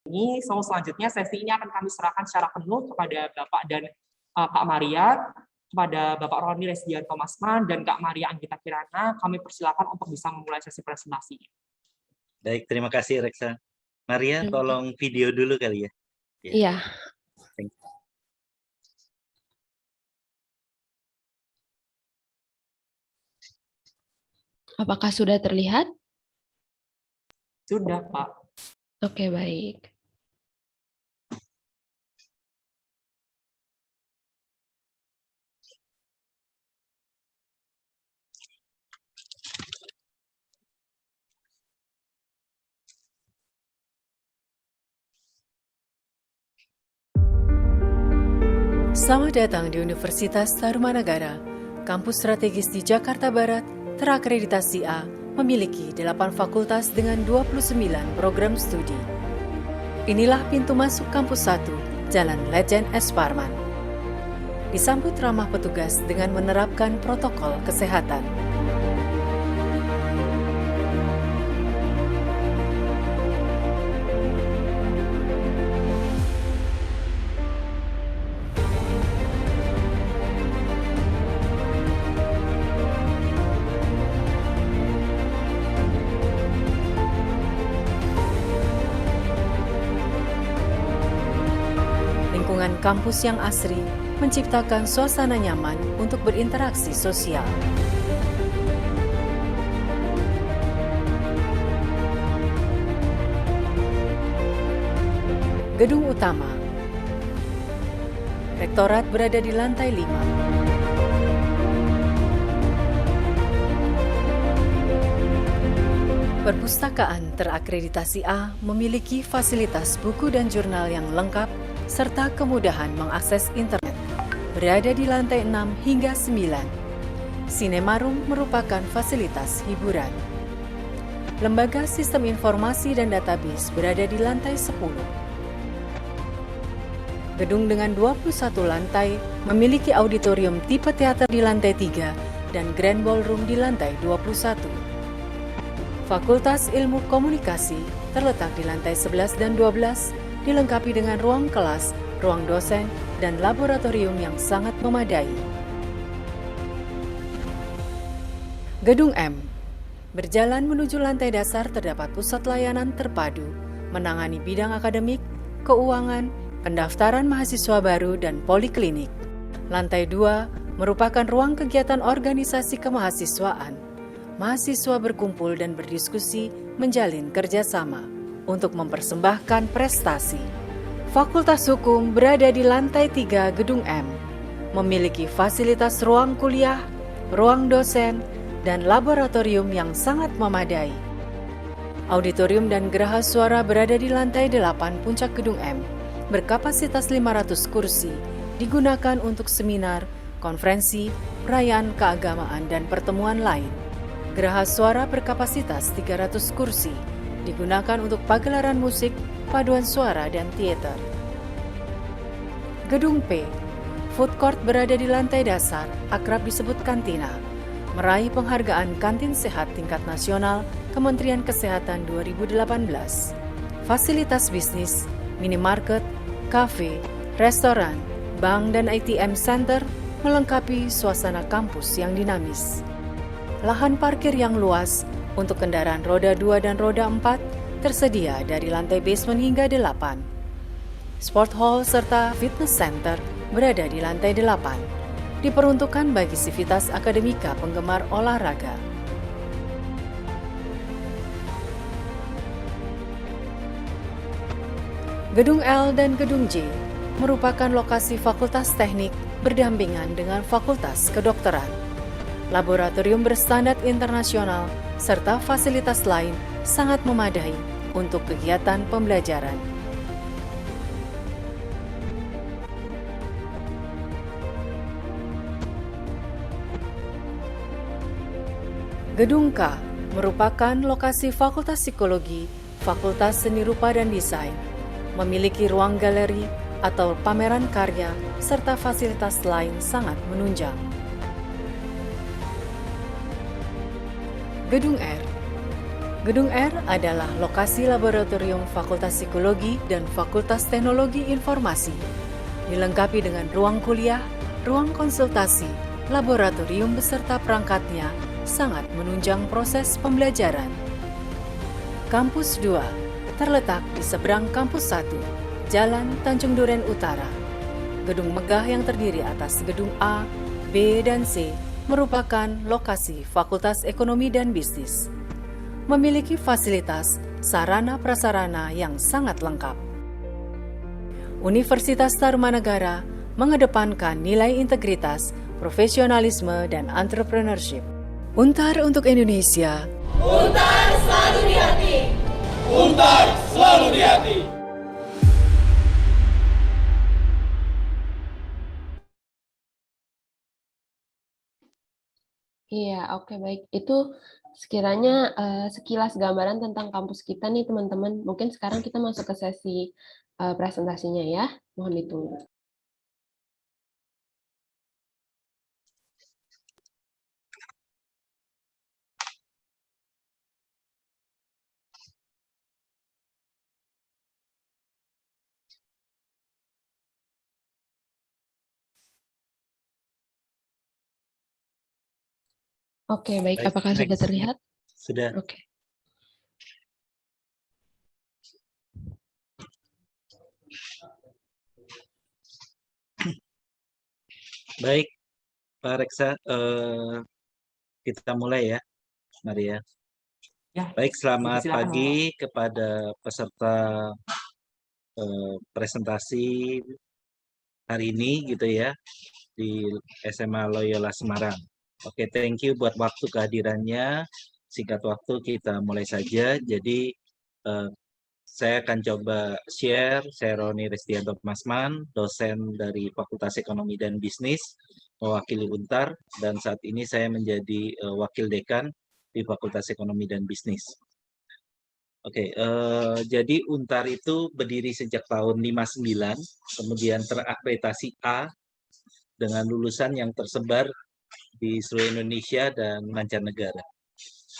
ini. So, selanjutnya sesi ini akan kami serahkan secara penuh kepada Bapak dan Kak Maria, kepada Bapak Roni Resdianto Masman dan Kak Maria Anggita Kirana. Kami persilakan untuk bisa memulai sesi presentasi. Baik, terima kasih Reksa. Maria, tolong video dulu kali ya. Iya. Apakah sudah terlihat? Sudah, Pak. Oke, baik. Selamat datang di Universitas Tarumanagara. Kampus strategis di Jakarta Barat, terakreditasi A, memiliki 8 fakultas dengan 29 program studi. Inilah pintu masuk kampus 1, Jalan Lejen S. Parman. Disambut ramah petugas dengan menerapkan protokol kesehatan. Lingkungan kampus yang asri menciptakan suasana nyaman untuk berinteraksi sosial. Gedung utama. Rektorat berada di lantai 5. Perpustakaan terakreditasi A memiliki fasilitas buku dan jurnal yang lengkap serta kemudahan mengakses internet. Berada di lantai 6 hingga 9. Cinemaroom merupakan fasilitas hiburan. Lembaga Sistem Informasi dan Database berada di lantai 10. Gedung dengan 21 lantai memiliki auditorium tipe teater di lantai 3 dan grand ballroom di lantai 21. Fakultas Ilmu Komunikasi terletak di lantai 11 dan 12, dilengkapi dengan ruang kelas, ruang dosen, dan laboratorium yang sangat memadai. Gedung M. Berjalan menuju lantai dasar terdapat pusat layanan terpadu, menangani bidang akademik, keuangan, pendaftaran mahasiswa baru, dan poliklinik. Lantai 2 merupakan ruang kegiatan organisasi kemahasiswaan. Mahasiswa berkumpul dan berdiskusi, menjalin kerjasama untuk mempersembahkan prestasi. Fakultas Hukum berada di lantai 3 Gedung M, memiliki fasilitas ruang kuliah, ruang dosen, dan laboratorium yang sangat memadai. Auditorium dan geraha suara berada di lantai 8 puncak Gedung M, berkapasitas 500 kursi, digunakan untuk seminar, konferensi, perayaan keagamaan, dan pertemuan lain. Geraha suara berkapasitas 300 kursi, digunakan untuk pagelaran musik, paduan suara, dan teater. Gedung P, food court berada di lantai dasar, akrab disebut kantina, meraih penghargaan kantin sehat tingkat nasional Kementerian Kesehatan 2018. Fasilitas bisnis, minimarket, kafe, restoran, bank, dan ATM center melengkapi suasana kampus yang dinamis. Lahan parkir yang luas untuk kendaraan roda 2 dan roda 4 tersedia dari lantai basement hingga 8. Sport hall serta fitness center berada di lantai 8. Diperuntukkan bagi sivitas akademika penggemar olahraga. Gedung L dan Gedung J merupakan lokasi fakultas teknik berdampingan dengan fakultas kedokteran. Laboratorium berstandar internasional serta fasilitas lain sangat memadai untuk kegiatan pembelajaran. Gedung K merupakan lokasi Fakultas Psikologi, Fakultas Seni Rupa dan Desain, memiliki ruang galeri atau pameran karya serta fasilitas lain sangat menunjang. Gedung R Gedung R adalah lokasi laboratorium Fakultas Psikologi dan Fakultas Teknologi Informasi, dilengkapi dengan ruang kuliah, ruang konsultasi, laboratorium beserta perangkatnya sangat menunjang proses pembelajaran. Kampus 2 terletak di seberang Kampus 1, Jalan Tanjung Duren Utara. Gedung megah yang terdiri atas gedung A, B, dan C merupakan lokasi Fakultas Ekonomi dan Bisnis. Memiliki fasilitas sarana-prasarana yang sangat lengkap. Universitas Tarumanegara mengedepankan nilai integritas, profesionalisme, dan entrepreneurship. Untar untuk Indonesia. Untar selalu di hati. Untar selalu di hati. Iya, oke baik. Itu sekiranya sekilas gambaran tentang kampus kita nih teman-teman. Mungkin sekarang kita masuk ke sesi presentasinya ya. Mohon ditunggu. Oke, baik. Baik, Apakah sudah next. terlihat? Sudah. Oke. Baik, Pak Reksa, kita mulai ya, Maria. Ya, Baik, selamat silakan, pagi kepada peserta presentasi hari ini gitu ya di SMA Loyola Semarang. Oke, thank you buat waktu kehadirannya. Singkat waktu kita mulai saja. Jadi saya akan coba share. Saya Roni Restianto Masman, dosen dari Fakultas Ekonomi dan Bisnis, mewakili Untar, dan saat ini saya menjadi wakil dekan di Fakultas Ekonomi dan Bisnis. Oke, jadi Untar itu berdiri sejak tahun 59, kemudian terakreditasi A dengan lulusan yang tersebar di seluruh Indonesia dan mancanegara.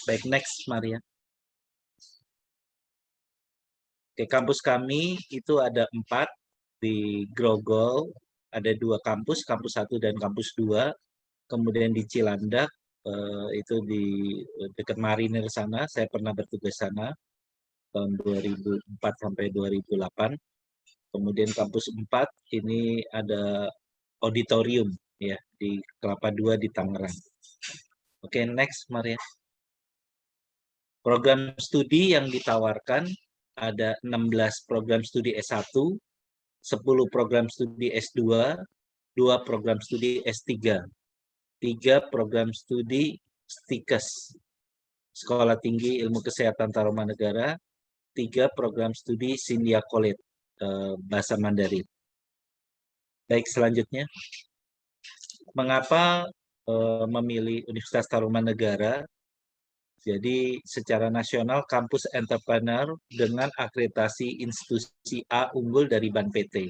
Baik, next, Maria. Oke, kampus kami itu ada 4 di Grogol, ada 2 kampus, kampus 1 dan kampus 2. Kemudian di Cilandak, itu di dekat Marinir sana, saya pernah bertugas sana tahun 2004 sampai 2008. Kemudian kampus 4 ini ada auditorium ya di Kelapa 2 di Tangerang. Oke, next Maria. Program studi yang ditawarkan ada 16 program studi S1, 10 program studi S2, 2 program studi S3, 3 program studi STIKES, Sekolah Tinggi Ilmu Kesehatan Tarumanegara, 3 program studi Sindhya College, Bahasa Mandarin. Baik, selanjutnya. Mengapa memilih Universitas Tarumanegara? Jadi secara nasional kampus entrepreneur dengan akreditasi institusi A unggul dari Ban PT.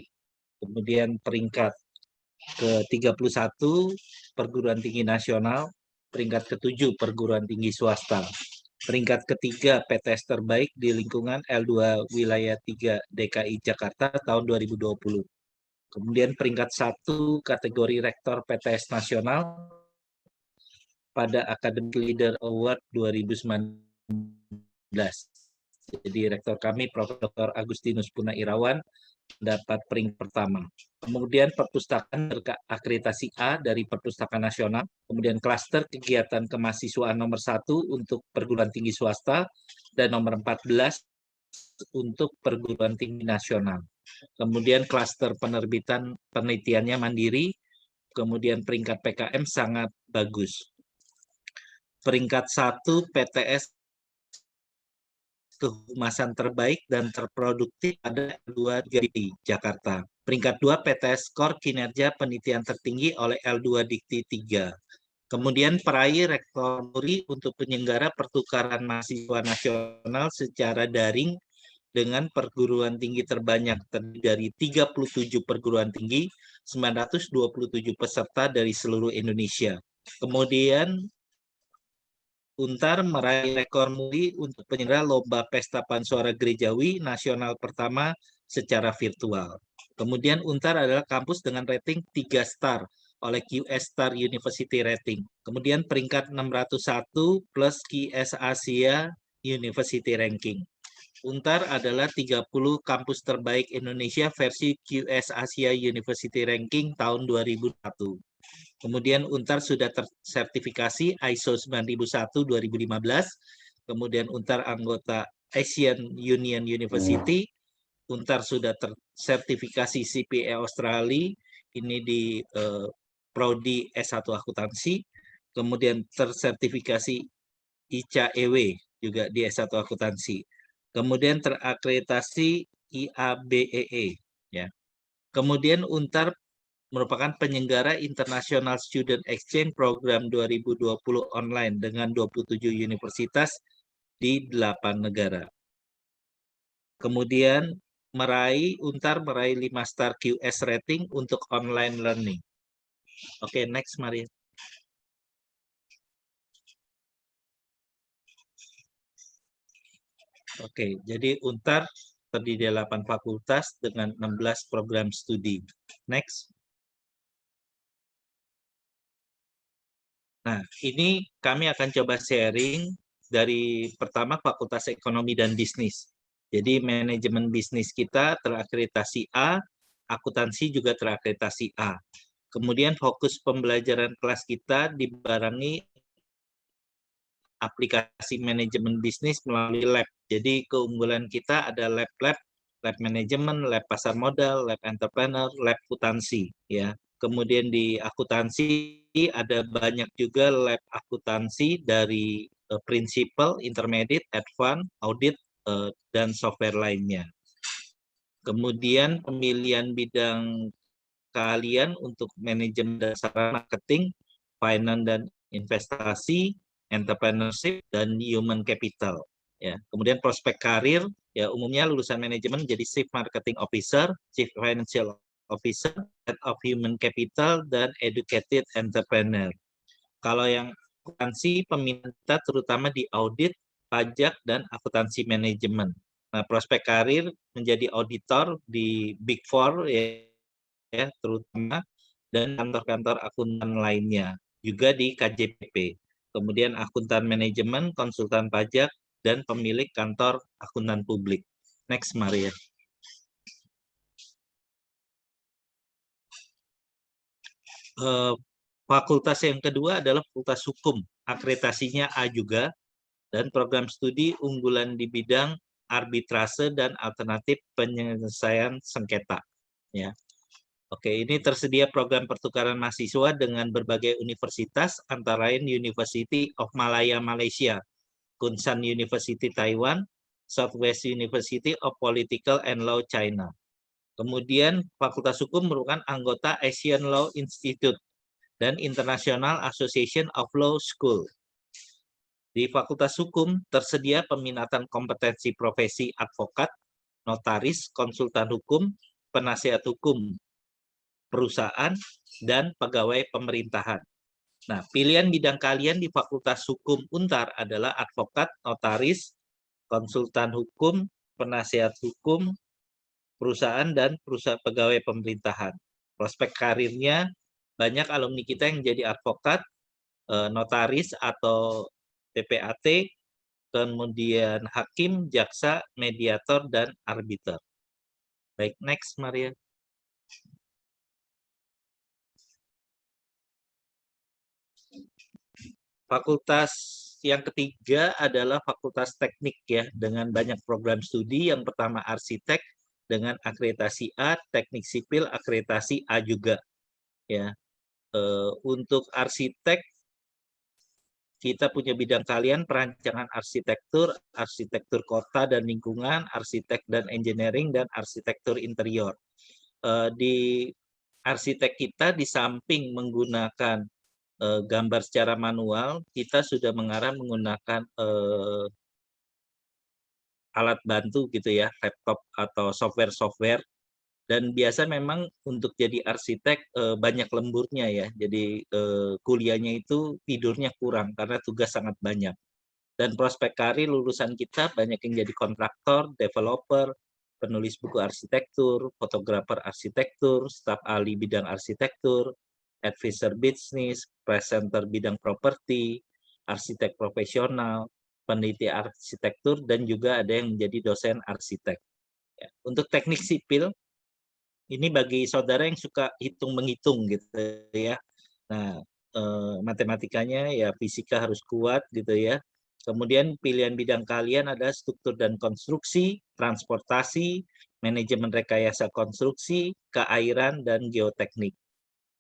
Kemudian peringkat ke-31 perguruan tinggi nasional, peringkat ke-7 perguruan tinggi swasta. Peringkat ketiga PTS terbaik di lingkungan L2 Wilayah 3 DKI Jakarta tahun 2020. Kemudian peringkat 1 kategori rektor PTS nasional pada Academic Leader Award 2019. Jadi rektor kami Prof. Dr. Agustinus Purnairawan dapat peringkat pertama. Kemudian perpustakaan berakreditasi A dari Perpustakaan Nasional. Kemudian klaster kegiatan kemahasiswaan nomor 1 untuk perguruan tinggi swasta dan nomor 14 untuk perguruan tinggi nasional. Kemudian klaster penerbitan penelitiannya mandiri. Kemudian peringkat PKM sangat bagus. Peringkat 1 PTS kehumasan terbaik dan terproduktif pada 2 di Jakarta. Peringkat 2 PTS skor kinerja penelitian tertinggi oleh L2 Dikti 3. Kemudian peraih rektor muri untuk penyelenggara pertukaran mahasiswa nasional secara daring dengan perguruan tinggi terbanyak terdiri dari 37 perguruan tinggi, 927 peserta dari seluruh Indonesia. Kemudian Untar meraih rekor muri untuk penyelenggara Lomba Pesta Pansuara Gerejawi Nasional pertama secara virtual. Kemudian Untar adalah kampus dengan rating 3 star oleh QS Star University Rating. Kemudian peringkat 601 plus QS Asia University Ranking. Untar adalah 30 kampus terbaik Indonesia versi QS Asia University Ranking tahun 2001. Kemudian Untar sudah tersertifikasi ISO 9001-2015. Kemudian Untar anggota Asian Union University. Untar sudah tersertifikasi CPA Australia, ini di Prodi S1 Akuntansi. Kemudian tersertifikasi ICAEW juga di S1 Akuntansi. Kemudian terakreditasi IABEE. Ya. Kemudian Untar merupakan penyelenggara International Student Exchange Program 2020 online dengan 27 universitas di 8 negara. Kemudian Untar meraih 5 star QS rating untuk online learning. Oke, next Maria. Oke, jadi Untar terdiri dari 8 fakultas dengan 16 program studi. Next. Nah, ini kami akan coba sharing dari pertama Fakultas Ekonomi dan Bisnis. Jadi manajemen bisnis kita terakreditasi A, akuntansi juga terakreditasi A. Kemudian fokus pembelajaran kelas kita dibarengi aplikasi manajemen bisnis melalui lab. Jadi keunggulan kita ada lab manajemen, lab pasar modal, lab entrepreneur, lab akuntansi. Ya. Kemudian di akuntansi ada banyak juga lab akuntansi dari principal, intermediate, advanced, audit, dan software lainnya. Kemudian pemilihan bidang keahlian untuk manajemen dasar marketing, finance dan investasi, entrepreneurship, dan human capital. Ya. Kemudian prospek karir, ya umumnya lulusan manajemen jadi Chief Marketing Officer, Chief Financial Officer, Head of Human Capital, dan Educated Entrepreneur. Kalau yang akuntansi, peminat terutama di audit, pajak, dan akuntansi manajemen. Nah, prospek karir menjadi auditor di Big Four, ya terutama, dan kantor-kantor akuntan lainnya, juga di KJP. Kemudian akuntan manajemen, konsultan pajak, dan pemilik kantor akuntan publik. Next, Maria. Fakultas yang kedua adalah Fakultas Hukum, akreditasinya A juga, dan program studi unggulan di bidang arbitrase dan alternatif penyelesaian sengketa. Ya. Oke, ini tersedia program pertukaran mahasiswa dengan berbagai universitas, antara lain University of Malaya Malaysia, Kunshan University Taiwan, Southwest University of Political and Law China. Kemudian Fakultas Hukum merupakan anggota Asian Law Institute dan International Association of Law School. Di Fakultas Hukum tersedia peminatan kompetensi profesi advokat, notaris, konsultan hukum, penasihat hukum, perusahaan, dan pegawai pemerintahan. Nah, pilihan bidang kalian di Fakultas Hukum Untar adalah advokat, notaris, konsultan hukum, penasihat hukum, perusahaan, dan perusahaan pegawai pemerintahan. Prospek karirnya, banyak alumni kita yang jadi advokat, notaris atau PPAT, kemudian hakim, jaksa, mediator, dan arbiter. Baik, next Maria. Fakultas yang ketiga adalah Fakultas Teknik ya, dengan banyak program studi. Yang pertama arsitek dengan akreditasi A, teknik sipil akreditasi A juga. Ya, untuk arsitek kita punya bidang kalian perancangan arsitektur, arsitektur kota dan lingkungan, arsitek dan engineering, dan arsitektur interior. Di arsitek kita di samping menggunakan gambar secara manual, kita sudah mengarah menggunakan alat bantu gitu ya, laptop atau software-software. Dan biasa memang untuk jadi arsitek banyak lemburnya ya, jadi kuliahnya itu tidurnya kurang karena tugas sangat banyak. Dan prospek karir lulusan kita banyak yang jadi kontraktor, developer, penulis buku arsitektur, fotografer arsitektur, staf ahli bidang arsitektur, advisor bisnis, presenter bidang properti, arsitek profesional, peneliti arsitektur, dan juga ada yang menjadi dosen arsitek. Untuk teknik sipil, ini bagi saudara yang suka hitung-menghitung gitu ya. Nah, matematikanya ya fisika harus kuat gitu ya. Kemudian pilihan bidang kalian ada struktur dan konstruksi, transportasi, manajemen rekayasa konstruksi, keairan, dan geoteknik.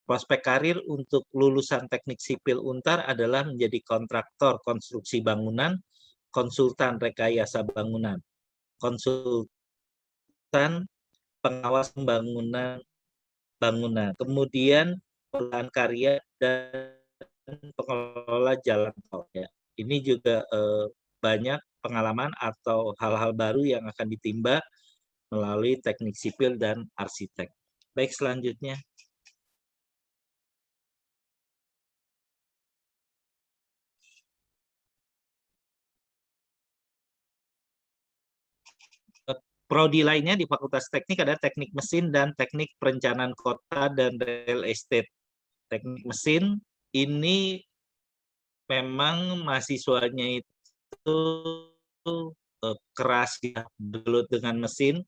Prospek karir untuk lulusan teknik sipil Untar adalah menjadi kontraktor konstruksi bangunan, konsultan rekayasa bangunan, konsultan pengawas pembangunan kemudian perusahaan karya dan pengelola jalan tol. Ya. Ini juga banyak pengalaman atau hal-hal baru yang akan ditimba melalui teknik sipil dan arsitek. Baik, selanjutnya. Prodi lainnya di Fakultas Teknik ada teknik mesin dan teknik perencanaan kota dan real estate. Teknik mesin ini memang mahasiswanya itu keras ya, bergelut dengan mesin,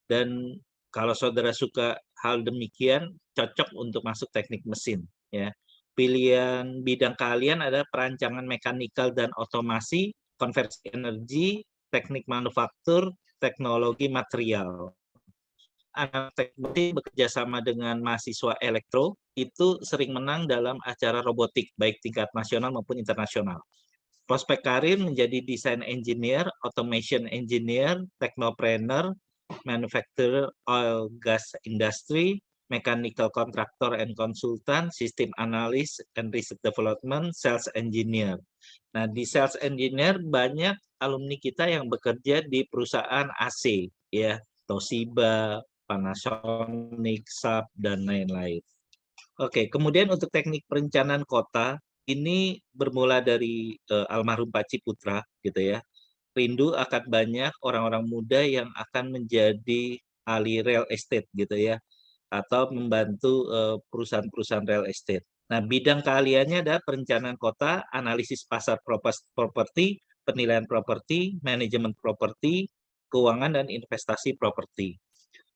dan kalau saudara suka hal demikian cocok untuk masuk teknik mesin ya. Pilihan bidang kalian ada perancangan mekanikal dan otomasi, konversi energi, teknik manufaktur, teknologi material. Anak teknik bekerja sama dengan mahasiswa elektro itu sering menang dalam acara robotik baik tingkat nasional maupun internasional. Prospek karir menjadi desain engineer, automation engineer, technopreneur, manufacturer oil gas industry, mechanical contractor and consultant, system analyst and research development, sales engineer. Nah, di sales engineer banyak alumni kita yang bekerja di perusahaan AC, ya, Toshiba, Panasonic, SAP, dan lain-lain. Oke, kemudian untuk teknik perencanaan kota, ini bermula dari almarhum Pak Ciputra, gitu ya. Rindu akan banyak orang-orang muda yang akan menjadi ahli real estate, gitu ya, atau membantu perusahaan-perusahaan real estate. Nah, bidang keahliannya ada perencanaan kota, analisis pasar properti, penilaian properti, manajemen properti, keuangan dan investasi properti.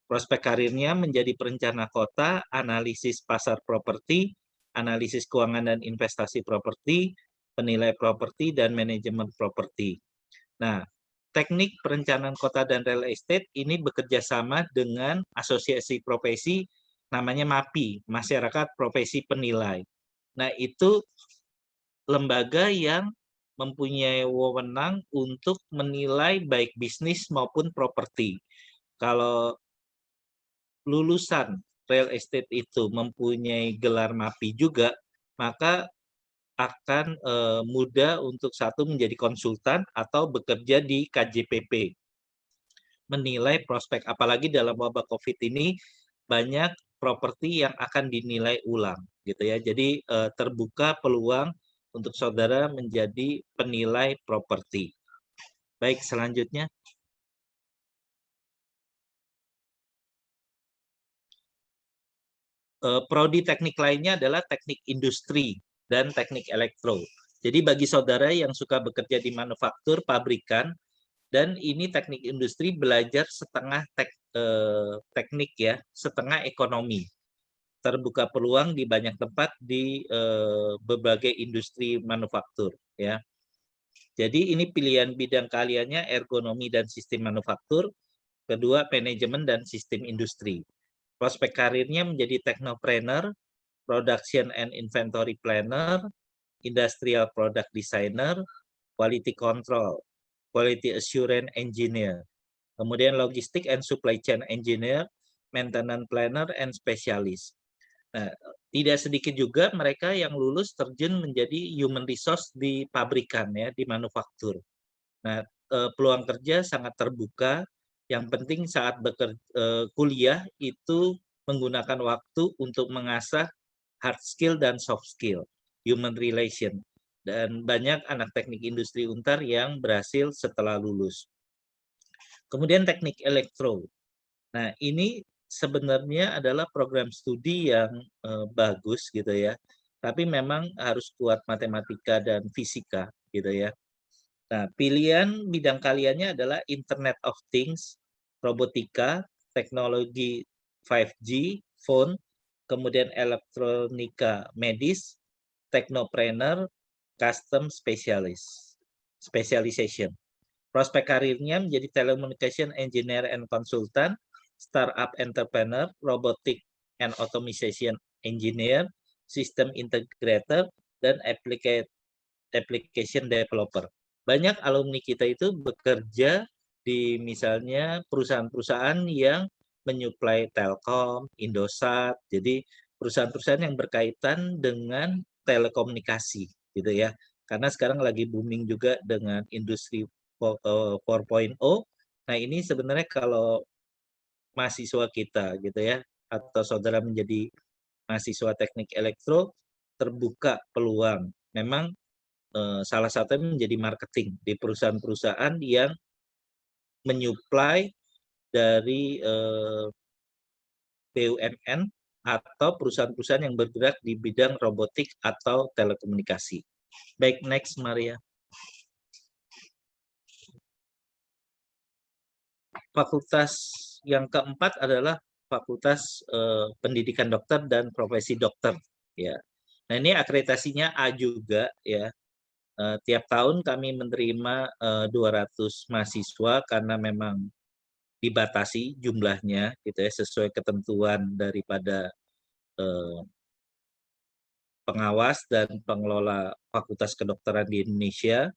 Prospek karirnya menjadi perencana kota, analisis pasar properti, analisis keuangan dan investasi properti, penilai properti, dan manajemen properti. Nah, teknik perencanaan kota dan real estate ini bekerja sama dengan asosiasi profesi namanya MAPI, Masyarakat Profesi Penilai. Nah, itu lembaga yang mempunyai wewenang untuk menilai baik bisnis maupun properti. Kalau lulusan real estate itu mempunyai gelar MAPI juga, maka akan mudah untuk satu menjadi konsultan atau bekerja di KJPP. Menilai prospek, apalagi dalam wabah COVID ini banyak properti yang akan dinilai ulang, gitu ya. Jadi terbuka peluang untuk saudara menjadi penilai properti. Baik, selanjutnya. Prodi teknik lainnya adalah teknik industri dan teknik elektro. Jadi bagi saudara yang suka bekerja di manufaktur, pabrikan, dan ini teknik industri belajar setengah teknik ya, setengah ekonomi. Terbuka peluang di banyak tempat di berbagai industri manufaktur ya. Jadi ini pilihan bidang kaliannya ergonomi dan sistem manufaktur, kedua manajemen dan sistem industri. Prospek karirnya menjadi technopreneur, production and inventory planner, industrial product designer, quality control, quality assurance engineer, kemudian logistic and supply chain engineer, maintenance planner, and specialist. Nah, tidak sedikit juga mereka yang lulus terjun menjadi human resource di pabrikan ya, di manufaktur. Nah, peluang kerja sangat terbuka. Yang penting saat kuliah itu menggunakan waktu untuk mengasah hard skill dan soft skill, human relation. Dan banyak anak teknik industri Untar yang berhasil setelah lulus. Kemudian teknik elektro. Nah, ini sebenarnya adalah program studi yang bagus gitu ya. Tapi memang harus kuat matematika dan fisika gitu ya. Nah, pilihan bidang kaliannya adalah Internet of Things, robotika, teknologi 5G, phone, kemudian elektronika medis, technopreneur, custom specialization. Prospek karirnya menjadi telecommunication engineer and consultant, startup entrepreneur, robotic and automation engineer, system integrator, dan application developer. Banyak alumni kita itu bekerja di misalnya perusahaan-perusahaan yang menyuplai Telkom, Indosat, jadi perusahaan-perusahaan yang berkaitan dengan telekomunikasi gitu ya. Karena sekarang lagi booming juga dengan industri 4.0. Nah, ini sebenarnya kalau mahasiswa kita gitu ya, atau saudara menjadi mahasiswa teknik elektro, terbuka peluang. Memang salah satunya menjadi marketing di perusahaan-perusahaan yang menyuplai dari BUMN atau perusahaan-perusahaan yang bergerak di bidang robotik atau telekomunikasi. Baik, next Maria. Fakultas yang keempat adalah Fakultas Pendidikan Dokter dan Profesi Dokter. Ya, nah ini akreditasinya A juga ya. Tiap tahun kami menerima 200 mahasiswa karena memang dibatasi jumlahnya gitu ya, sesuai ketentuan daripada pengawas dan pengelola Fakultas Kedokteran di Indonesia.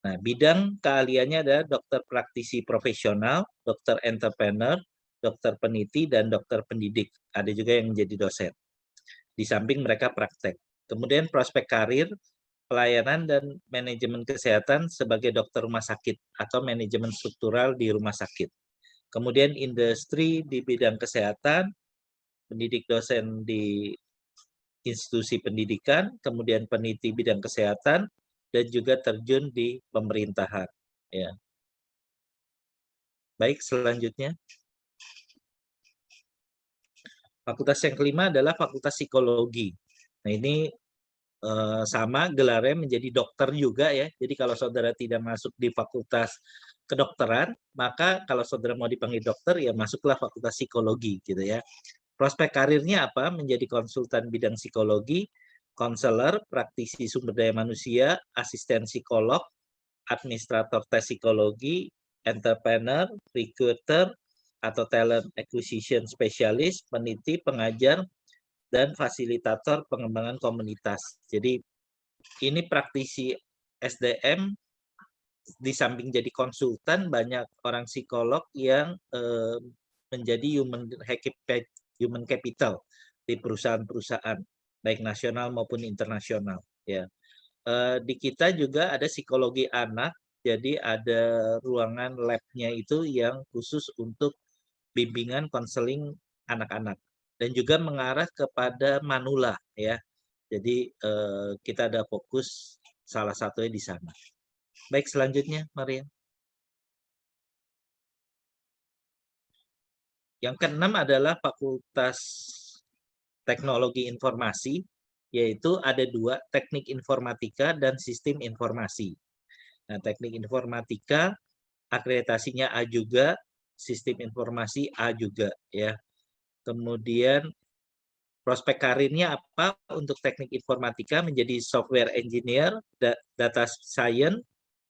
Nah, bidang keahliannya adalah dokter praktisi profesional, dokter entrepreneur, dokter peneliti, dan dokter pendidik. Ada juga yang menjadi dosen. Di samping mereka praktek. Kemudian prospek karir, pelayanan dan manajemen kesehatan sebagai dokter rumah sakit atau manajemen struktural di rumah sakit. Kemudian industri di bidang kesehatan, pendidik dosen di institusi pendidikan, kemudian peneliti bidang kesehatan, dan juga terjun di pemerintahan. Ya. Baik, selanjutnya. Fakultas yang kelima adalah Fakultas Psikologi. Nah, ini sama gelarnya menjadi dokter juga ya. Jadi kalau saudara tidak masuk di Fakultas Kedokteran, maka kalau saudara mau dipanggil dokter ya masuklah Fakultas Psikologi gitu ya. Prospek karirnya apa? Menjadi konsultan bidang psikologi, konselor, praktisi sumber daya manusia, asisten psikolog, administrator tes psikologi, entrepreneur, recruiter, atau talent acquisition specialist, peneliti, pengajar, dan fasilitator pengembangan komunitas. Jadi ini praktisi SDM di samping jadi konsultan, banyak orang psikolog yang menjadi human capital di perusahaan-perusahaan baik nasional maupun internasional ya. Di kita juga ada psikologi anak, jadi ada ruangan lab-nya itu yang khusus untuk bimbingan konseling anak-anak dan juga mengarah kepada manula ya. Jadi kita ada fokus salah satunya di sana. Baik, selanjutnya Maria. Yang keenam adalah Fakultas Teknologi Informasi, yaitu ada dua, Teknik Informatika dan Sistem Informasi. Nah, Teknik Informatika akreditasinya A juga, Sistem Informasi A juga ya. Kemudian prospek karirnya apa untuk Teknik Informatika? Menjadi software engineer, data science,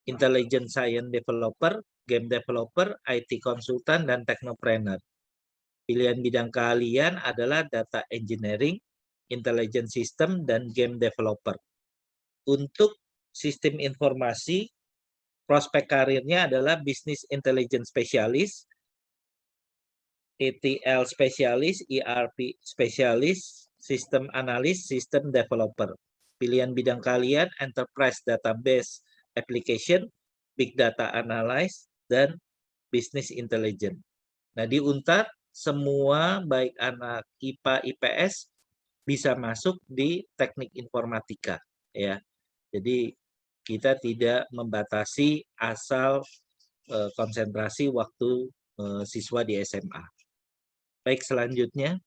intelligent science developer, game developer, IT konsultan, dan technopreneur. Pilihan bidang keahlian adalah data engineering, intelligent system, dan game developer. Untuk sistem informasi, prospek karirnya adalah business intelligence specialist, ETL specialist, ERP specialist, system analyst, system developer. Pilihan bidang kalian enterprise database application, big data analyst, dan business intelligence. Nah, di Untar semua baik anak IPA, IPS bisa masuk di teknik informatika ya. Jadi kita tidak membatasi asal konsentrasi waktu siswa di SMA. Baik, selanjutnya.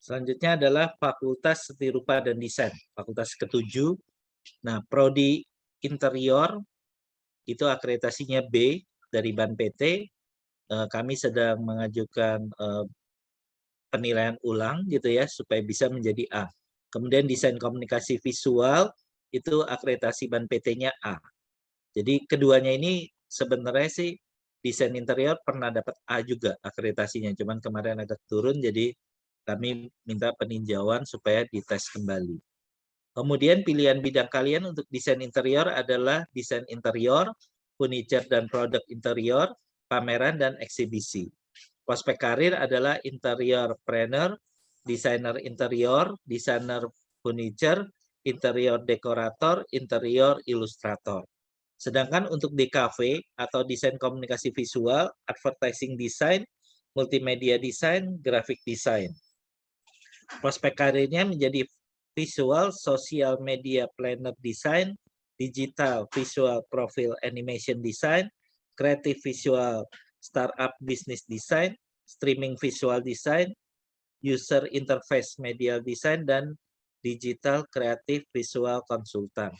Selanjutnya adalah Fakultas Seni Rupa dan Desain, Fakultas ke-7. Nah, Prodi Interior itu akreditasinya B dari Ban PT. Kami sedang mengajukan penilaian ulang gitu ya supaya bisa menjadi A. Kemudian desain komunikasi visual itu akreditasi Ban PT-nya A. Jadi keduanya ini sebenarnya sih desain interior pernah dapat A juga akreditasinya, cuman kemarin agak turun jadi kami minta peninjauan supaya dites kembali. Kemudian pilihan bidang kalian untuk desain interior adalah desain interior, furniture dan produk interior, pameran dan eksibisi. Prospek karir adalah interior planner, desainer interior, desainer furniture, interior dekorator, interior ilustrator. Sedangkan untuk DKV atau desain komunikasi visual, advertising design, multimedia design, graphic design. Prospek karirnya menjadi visual social media planner design, digital visual profile animation design, creative visual startup business design, streaming visual design, user interface media design, dan digital creative visual consultant.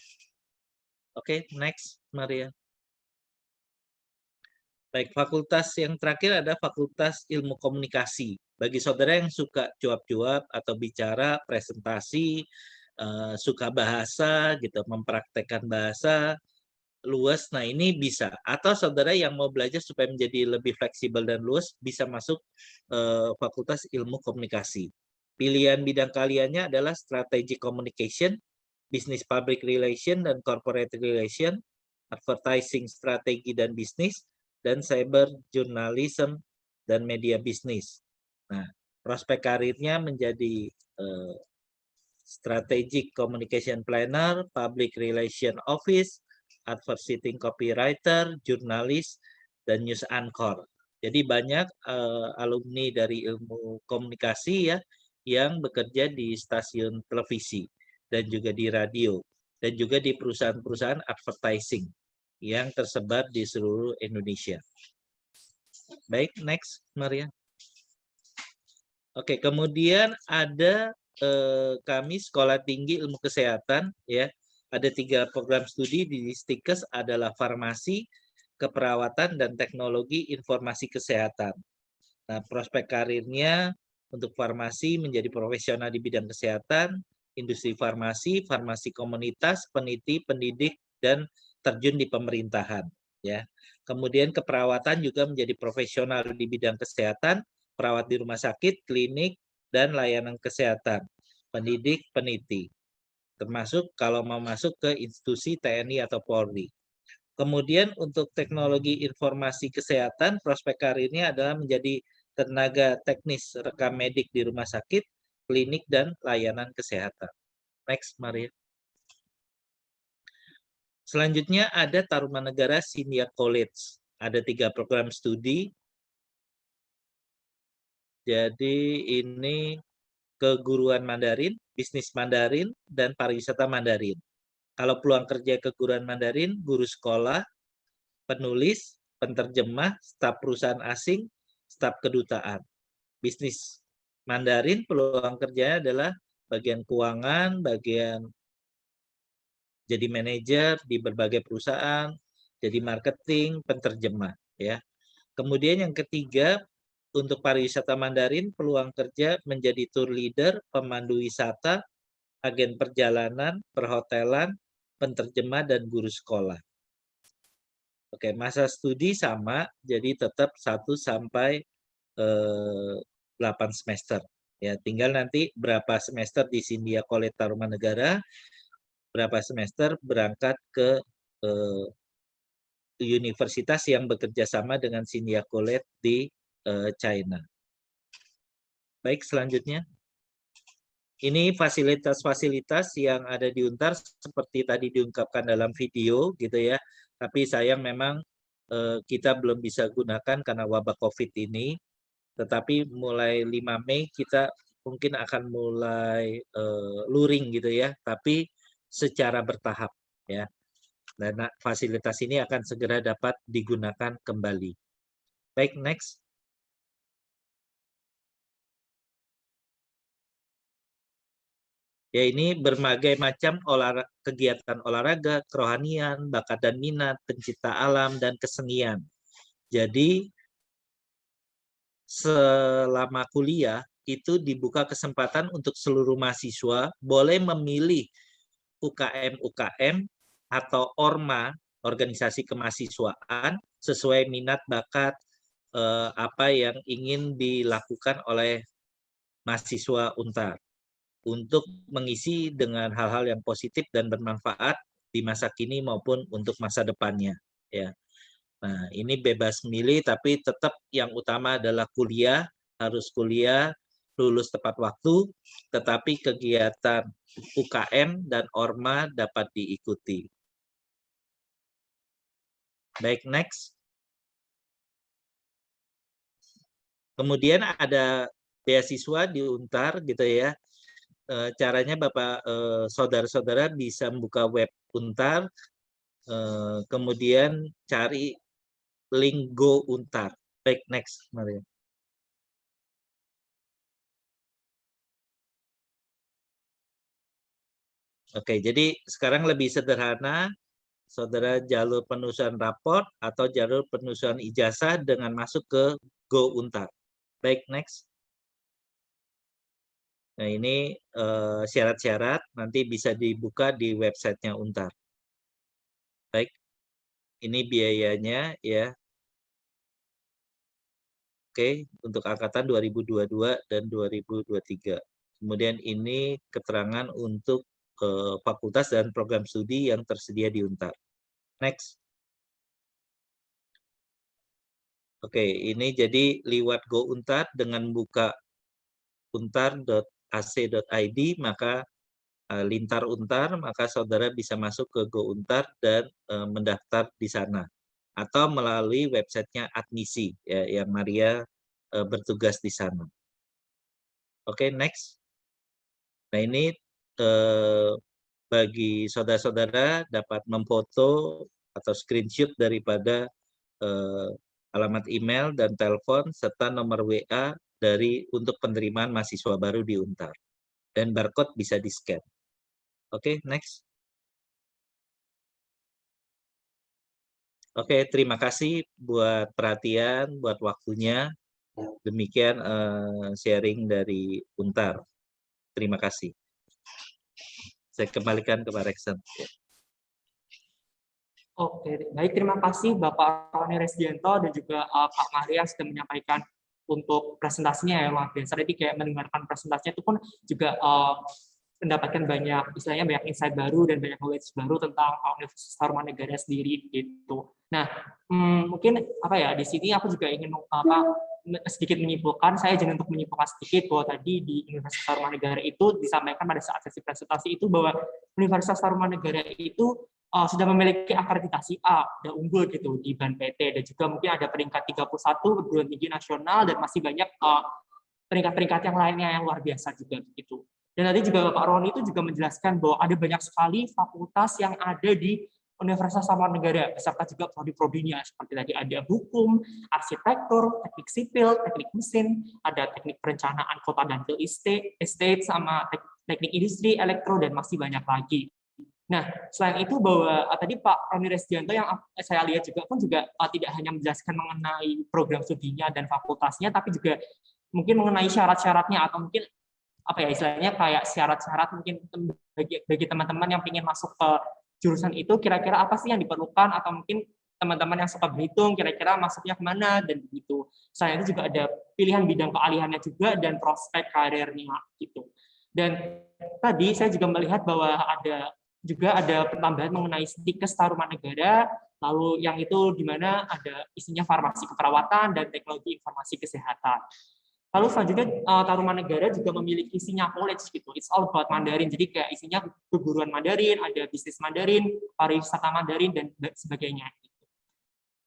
Oke, next, Maria. Baik, fakultas yang terakhir ada Fakultas Ilmu Komunikasi. Bagi saudara yang suka jawab-jawab atau bicara, presentasi, suka bahasa, gitu, mempraktekkan bahasa luas, nah ini bisa. Atau saudara yang mau belajar supaya menjadi lebih fleksibel dan luas, bisa masuk Fakultas Ilmu Komunikasi. Pilihan bidang kaliannya adalah Strategic Communication, Business Public Relation dan Corporate Relation, Advertising Strategi dan Bisnis, dan Cyber Journalism dan Media Bisnis. Nah, prospek karirnya menjadi Strategic Communication Planner, Public Relation Office, Advertising Copywriter, Jurnalis, dan News Anchor. Jadi banyak alumni dari ilmu komunikasi ya yang bekerja di stasiun televisi dan juga di radio dan juga di perusahaan-perusahaan advertising yang tersebar di seluruh Indonesia. Baik, next, Maria. Oke, kemudian ada kami Sekolah Tinggi Ilmu Kesehatan, ya. Ada 3 program studi di Stikes adalah farmasi, keperawatan, dan teknologi informasi kesehatan. Nah, prospek karirnya untuk farmasi menjadi profesional di bidang kesehatan, industri farmasi, farmasi komunitas, peneliti, pendidik, dan terjun di pemerintahan, ya. Kemudian keperawatan juga menjadi profesional di bidang kesehatan, perawat di rumah sakit, klinik, dan layanan kesehatan, pendidik, peneliti, termasuk kalau mau masuk ke institusi TNI atau Polri. Kemudian untuk teknologi informasi kesehatan, prospek karirnya adalah menjadi tenaga teknis rekam medik di rumah sakit, klinik, dan layanan kesehatan. Next, Maria. Selanjutnya ada Tarumanegara Senior College. Ada 3 program studi. Jadi ini keguruan Mandarin, bisnis Mandarin, dan pariwisata Mandarin. Kalau peluang kerja keguruan Mandarin, guru sekolah, penulis, penterjemah, staf perusahaan asing, staf kedutaan. Bisnis Mandarin peluang kerjanya adalah bagian keuangan, bagian jadi manajer di berbagai perusahaan, jadi marketing, penterjemah, ya. Kemudian yang ketiga, untuk pariwisata Mandarin peluang kerja menjadi tour leader, pemandu wisata, agen perjalanan, perhotelan, penterjemah, dan guru sekolah. Oke, masa studi sama, jadi tetap 1 sampai 8 semester. Ya, tinggal nanti berapa semester di Scindia College Tarumanegara, berapa semester berangkat ke universitas yang bekerja sama dengan Scindia College di China. Baik, selanjutnya. Ini fasilitas-fasilitas yang ada di Untar seperti tadi diungkapkan dalam video gitu ya. Tapi sayang memang kita belum bisa gunakan karena wabah COVID ini. Tetapi mulai 5 Mei kita mungkin akan mulai luring gitu ya, tapi secara bertahap ya. Dan fasilitas ini akan segera dapat digunakan kembali. Baik, next. Ya, ini berbagai macam kegiatan olahraga, kerohanian, bakat dan minat, pencipta alam, dan kesenian. Jadi, selama kuliah, itu dibuka kesempatan untuk seluruh mahasiswa boleh memilih UKM-UKM atau ORMA, organisasi kemahasiswaan, sesuai minat bakat apa yang ingin dilakukan oleh mahasiswa UNTAR, untuk mengisi dengan hal-hal yang positif dan bermanfaat di masa kini maupun untuk masa depannya. Ya. Nah, ini bebas milih, tapi tetap yang utama adalah kuliah, harus kuliah, lulus tepat waktu, tetapi kegiatan UKM dan ORMA dapat diikuti. Baik, next. Kemudian ada beasiswa di UNTAR gitu ya. Caranya Bapak saudara-saudara bisa membuka web UNTAR, kemudian cari link Go UNTAR. Baik, next, Maria. Oke, jadi sekarang lebih sederhana, saudara jalur penulisan raport atau jalur penulisan ijazah dengan masuk ke Go UNTAR. Baik, next. Nah, ini syarat-syarat nanti bisa dibuka di websitenya UNTAR. Baik, ini biayanya ya. Oke, untuk angkatan 2022 dan 2023. Kemudian ini keterangan untuk fakultas dan program studi yang tersedia di UNTAR. Next. Oke, ini jadi lewat Go UNTAR dengan buka untar.ac.id, maka lintar UNTAR, maka saudara bisa masuk ke Go UNTAR dan mendaftar di sana. Atau melalui websitenya admisi, ya, yang Maria bertugas di sana. Oke, next. Nah, ini bagi saudara-saudara dapat memfoto atau screenshot daripada alamat email dan telepon serta nomor WA untuk penerimaan mahasiswa baru di UNTAR. Dan barcode bisa di-scan. Oke, next. Oke, terima kasih buat perhatian, buat waktunya. Demikian sharing dari UNTAR. Terima kasih. Saya kembalikan ke Pak Reksen. Oke, baik, terima kasih Bapak Roni Resdianto dan juga Kak Maria yang sudah menyampaikan untuk presentasinya ya, luar biasa. Jadi kayak mendengarkan presentasinya itu pun juga mendapatkan banyak, istilahnya banyak insight baru dan banyak knowledge baru tentang Universitas Tarumanegara sendiri gitu. Nah, mungkin apa ya, di sini aku juga ingin sedikit menyimpulkan, saya jangan untuk menyimpulkan sedikit bahwa tadi di Universitas Tarumanegara itu disampaikan pada saat sesi presentasi itu bahwa Universitas Tarumanegara itu sudah memiliki akreditasi A, dan unggul gitu di BAN-PT, dan juga mungkin ada peringkat 31 perguruan tinggi nasional, dan masih banyak peringkat-peringkat yang lainnya yang luar biasa juga gitu. Dan tadi juga Bapak Roni itu juga menjelaskan bahwa ada banyak sekali fakultas yang ada di Universitas Tarumanegara, beserta juga prodi-prodinya, seperti tadi ada hukum, arsitektur, teknik sipil, teknik mesin, ada teknik perencanaan kota dan real estate, sama teknik industri, elektro, dan masih banyak lagi. Nah, selain itu bahwa tadi Pak Roni Resdianto yang saya lihat juga pun juga tidak hanya menjelaskan mengenai program studinya dan fakultasnya, tapi juga mungkin mengenai syarat-syaratnya, atau mungkin apa ya istilahnya kayak syarat-syarat mungkin bagi teman-teman yang ingin masuk ke jurusan itu, kira-kira apa sih yang diperlukan, atau mungkin teman-teman yang suka berhitung kira-kira masuknya kemana dan begitu. Selain itu juga ada pilihan bidang keahliannya juga dan prospek karirnya gitu. Dan tadi saya juga melihat bahwa ada penambahan mengenai Stikes Tarumanegara, lalu yang itu di mana ada isinya farmasi keperawatan dan teknologi informasi kesehatan. Lalu selanjutnya Tarumanegara juga memiliki isinya college gitu, it's all about Mandarin, jadi kayak isinya keguruan Mandarin, ada bisnis Mandarin, pariwisata Mandarin, dan sebagainya.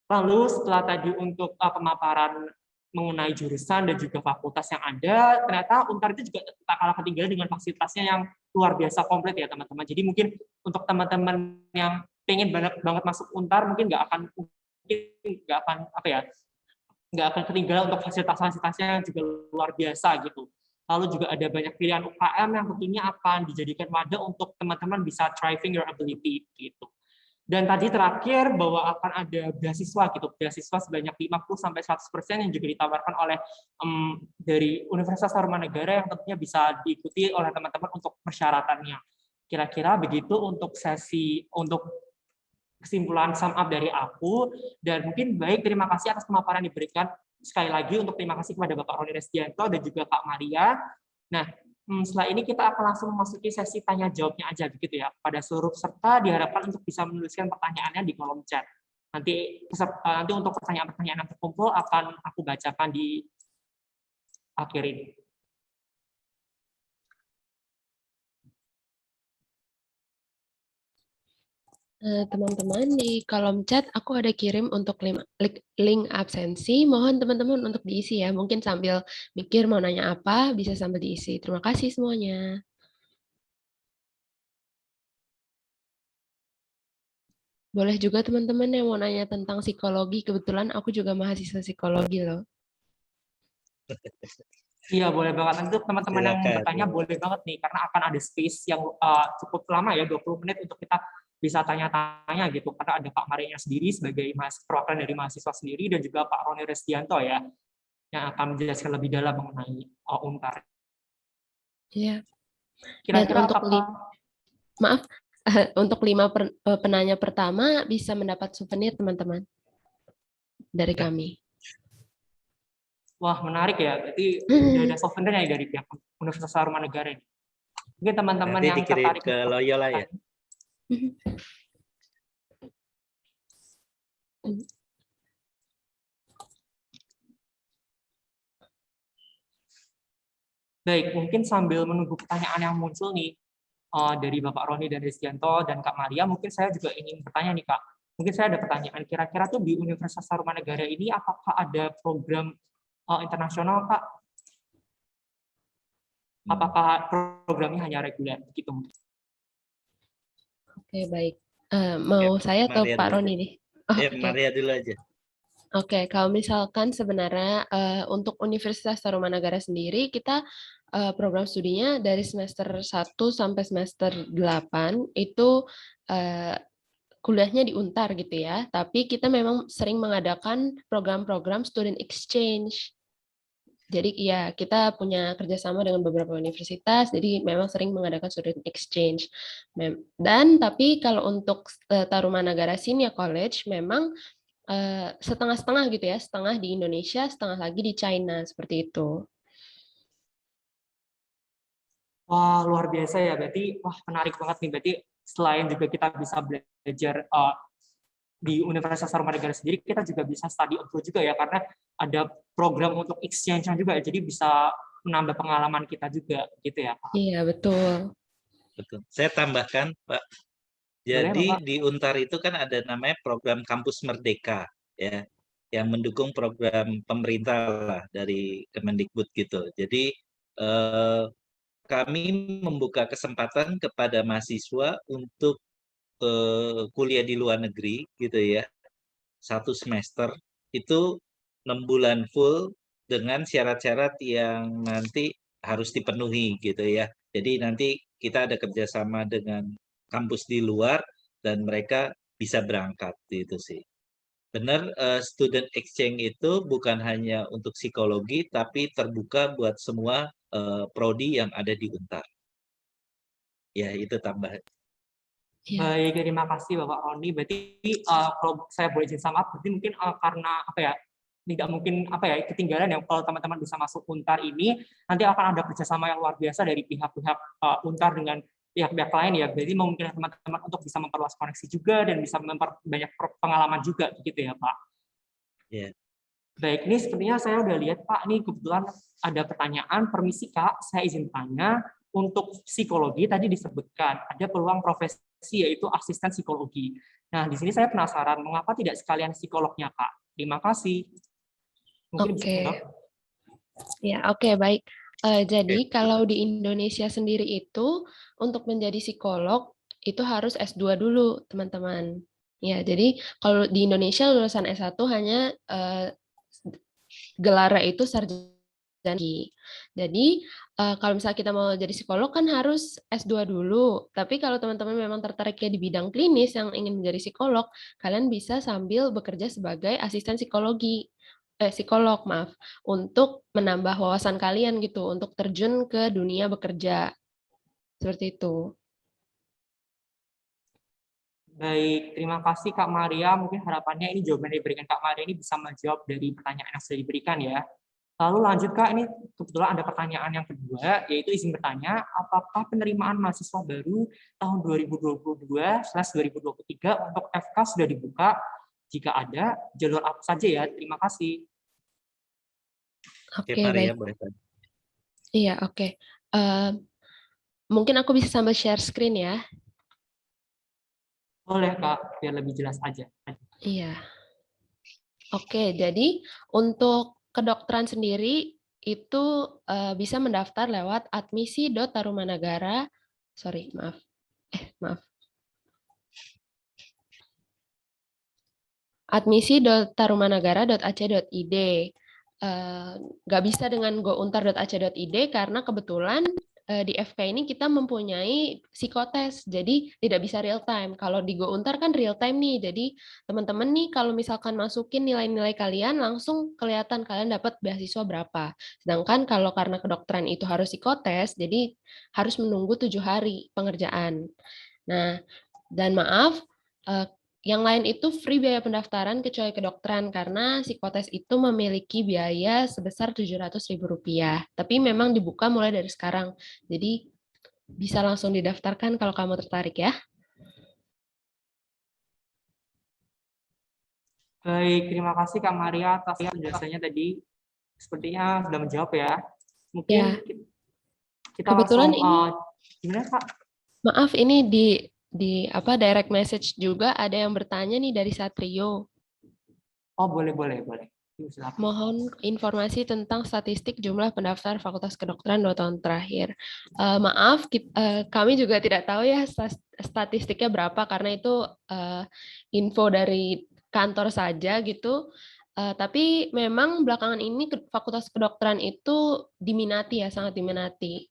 Lalu setelah tadi untuk pemaparan mengenai jurusan dan juga fakultas yang ada, ternyata Untar itu juga tak kalah ketinggalan dengan fasilitasnya yang luar biasa komplit ya teman-teman. Jadi mungkin untuk teman-teman yang pengen banget masuk Untar mungkin nggak akan apa ya, nggak akan ketinggalan untuk fasilitas-fasilitasnya yang juga luar biasa gitu. Lalu juga ada banyak pilihan UKM yang tentunya akan dijadikan wadah untuk teman-teman bisa thriving your ability gitu. Dan tadi terakhir bahwa akan ada beasiswa gitu, beasiswa sebanyak 50-100% yang juga ditawarkan oleh dari Universitas Tarumanegara yang tentunya bisa diikuti oleh teman-teman untuk persyaratannya. Kira-kira begitu untuk kesimpulan sum up dari aku, dan mungkin baik terima kasih atas pemaparan yang diberikan. Sekali lagi untuk terima kasih kepada Bapak Roni Resdianto dan juga Kak Maria. Nah, setelah ini kita akan langsung memasuki sesi tanya jawabnya aja begitu ya. Pada seluruh peserta diharapkan untuk bisa menuliskan pertanyaannya di kolom chat. Nanti untuk pertanyaan-pertanyaan yang terkumpul akan aku bacakan di akhir ini. Teman-teman, di kolom chat aku ada kirim untuk link absensi. Mohon teman-teman untuk diisi ya. Mungkin sambil mikir mau nanya apa, bisa sambil diisi. Terima kasih semuanya. Boleh juga teman-teman yang mau nanya tentang psikologi. Kebetulan aku juga mahasiswa psikologi loh. Iya, boleh banget. Nanti teman-teman yang bertanya boleh banget nih, karena akan ada space yang cukup lama ya, 20 menit untuk kita bisa tanya-tanya gitu, karena ada Pak Maria sendiri sebagai perwakilan dari mahasiswa sendiri, dan juga Pak Roni Resdianto ya, yang akan menjelaskan lebih dalam mengenai Untar. Iya. Kira-kira untuk 5 penanya pertama bisa mendapat souvenir teman-teman dari kami. Wah, menarik ya. Berarti udah ada souvenirnya dari pihak Universitas Tarumanegara ini. Mungkin teman-teman yang tertarik ke Loyola ya. Baik, mungkin sambil menunggu pertanyaan yang muncul nih dari Bapak Roni dan Resdianto dan Kak Maria, mungkin saya juga ingin bertanya nih Kak. Mungkin saya ada pertanyaan, kira-kira tuh di Universitas Tarumanegara ini apakah ada program internasional Kak? Apakah programnya hanya reguler gitu? Oke, baik. Mau saya atau Pak Roni nih? Maria dulu aja. Oke, kalau misalkan sebenarnya untuk Universitas Tarumanegara sendiri, kita program studinya dari semester 1 sampai semester 8 itu kuliahnya di Untar gitu ya, tapi kita memang sering mengadakan program-program student exchange. Jadi ya kita punya kerjasama dengan beberapa universitas, jadi memang sering mengadakan student exchange. Dan tapi kalau untuk Tarumanegara Senior College memang setengah-setengah gitu ya, setengah di Indonesia, setengah lagi di China, seperti itu. Wah, luar biasa ya, berarti wah menarik banget nih, berarti selain juga kita bisa belajar di Universitas Tarumanegara sendiri, kita juga bisa study abroad juga ya, karena ada program untuk exchange juga, jadi bisa menambah pengalaman kita juga, gitu ya Pak. Iya, betul. Betul. Saya tambahkan Pak, jadi di Untar itu kan ada namanya program Kampus Merdeka ya, yang mendukung program pemerintah lah dari Kemendikbud gitu. Jadi kami membuka kesempatan kepada mahasiswa untuk kuliah di luar negeri gitu ya, 1 semester itu 6 bulan full dengan syarat-syarat yang nanti harus dipenuhi gitu ya. Jadi nanti kita ada kerjasama dengan kampus di luar dan mereka bisa berangkat gitu sih. Benar, student exchange itu bukan hanya untuk psikologi tapi terbuka buat semua prodi yang ada di Untar. Ya itu tambahan. Baik, terima kasih Bapak Roni. Berarti kalau saya boleh izin sama, berarti mungkin karena apa ya, tidak mungkin apa ya ketinggalan ya, kalau teman-teman bisa masuk Untar ini, nanti akan ada kerjasama yang luar biasa dari pihak-pihak Untar dengan pihak-pihak lain ya. Berarti memungkinkan teman-teman untuk bisa memperluas koneksi juga dan bisa memperbanyak pengalaman juga, gitu ya Pak. Yeah. Baik, ini sepertinya saya udah lihat Pak, ini kebetulan ada pertanyaan. Permisi Kak, saya izin tanya. Untuk psikologi tadi disebutkan ada peluang profesi yaitu asisten psikologi. Nah, di sini saya penasaran mengapa tidak sekalian psikolognya Kak? Terima kasih. Mungkin bisa Oke. dijawab. Ya, oke, baik. Jadi kalau di Indonesia sendiri itu untuk menjadi psikolog itu harus S2 dulu, teman-teman. Ya, jadi kalau di Indonesia lulusan S1 hanya gelarnya itu sarjana. Jadi kalau misalnya kita mau jadi psikolog kan harus S2 dulu. Tapi kalau teman-teman memang tertariknya di bidang klinis yang ingin menjadi psikolog, kalian bisa sambil bekerja sebagai asisten psikolog, maaf, untuk menambah wawasan kalian gitu, untuk terjun ke dunia bekerja. Seperti itu. Baik, terima kasih Kak Maria. Mungkin harapannya ini jawaban yang diberikan Kak Maria ini bisa menjawab dari pertanyaan yang sudah diberikan ya. Lalu lanjut Kak, ini kebetulan ada pertanyaan yang kedua, yaitu izin bertanya, apakah penerimaan mahasiswa baru tahun 2022/2023 untuk FK sudah dibuka? Jika ada, jalur apa saja ya? Terima kasih. Oke, Oke, Maria, baik. boleh tanya. Iya, oke. Mungkin aku bisa sambil share screen ya. Boleh Kak, biar lebih jelas aja. Iya. Oke, jadi untuk kedokteran sendiri itu bisa mendaftar lewat admisi.tarumanagara. Sorry, maaf. Maaf. admisi.tarumanagara.ac.id. Nggak bisa dengan gountar.ac.id karena kebetulan di FK ini kita mempunyai psikotes, jadi tidak bisa real time. Kalau di Gountar kan real time nih, jadi teman-teman nih kalau misalkan masukin nilai-nilai kalian langsung kelihatan kalian dapat beasiswa berapa. Sedangkan kalau karena kedokteran itu harus psikotes, jadi harus menunggu 7 hari pengerjaan. Nah, dan maaf, yang lain itu free biaya pendaftaran kecuali kedokteran karena psikotes itu memiliki biaya sebesar Rp700.000. Tapi memang dibuka mulai dari sekarang. Jadi bisa langsung didaftarkan kalau kamu tertarik ya. Baik, terima kasih Kak Maria atas penjelasannya tadi. Sepertinya sudah menjawab ya. Mungkin Ya. kita Kebetulan langsung, ini, gimana Kak? maaf ini di direct message juga ada yang bertanya nih dari Satrio. Oh, boleh. Silakan. Mohon informasi tentang statistik jumlah pendaftar Fakultas Kedokteran 2 tahun terakhir. Maaf, kami juga tidak tahu ya statistiknya berapa karena itu info dari kantor saja gitu. Tapi memang belakangan ini Fakultas Kedokteran itu diminati ya, sangat diminati.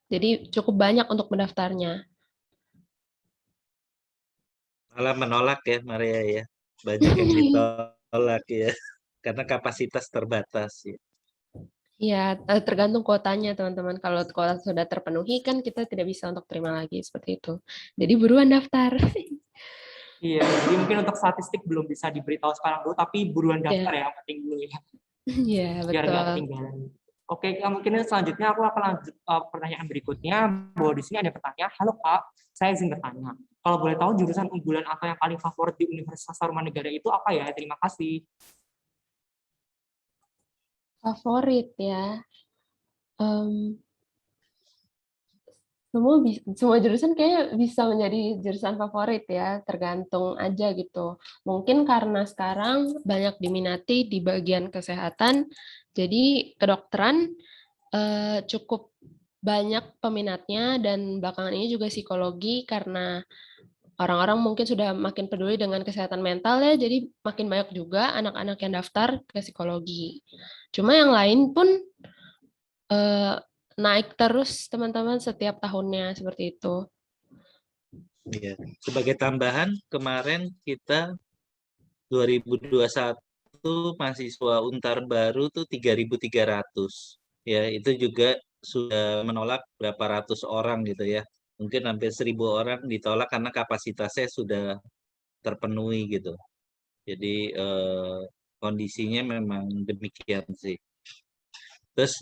Jadi cukup banyak untuk mendaftarnya. Malah menolak ya, Maria ya. Banyak yang ditolak ya. Karena kapasitas terbatas ya. Ya, tergantung kuotanya teman-teman. Kalau kuota sudah terpenuhi kan kita tidak bisa untuk terima lagi seperti itu. Jadi buruan daftar. Iya, jadi mungkin untuk statistik belum bisa diberitahu sekarang dulu, tapi buruan daftar ya, yang penting dulu ya, Iya, biar nggak betul. ketinggalan. Oke, mungkin selanjutnya aku akan lanjut pertanyaan berikutnya. Bahwa di sini ada pertanyaan, halo Kak, saya izin bertanya. Kalau boleh tahu jurusan unggulan atau yang paling favorit di Universitas Tarumanegara itu apa ya? Terima kasih. Favorit ya. Semua jurusan kayak bisa menjadi jurusan favorit ya, tergantung aja gitu. Mungkin karena sekarang banyak diminati di bagian kesehatan, jadi kedokteran cukup banyak peminatnya, dan belakangan ini juga psikologi karena orang-orang mungkin sudah makin peduli dengan kesehatan mental ya, jadi makin banyak juga anak-anak yang daftar ke psikologi. Cuma yang lain pun naik terus teman-teman setiap tahunnya seperti itu. Ya. Sebagai tambahan, kemarin kita 2021 mahasiswa Untar baru tuh 3.300. Ya, itu juga sudah menolak berapa ratus orang gitu ya. Mungkin hampir 1.000 orang ditolak karena kapasitasnya sudah terpenuhi gitu. Jadi kondisinya memang demikian sih. Terus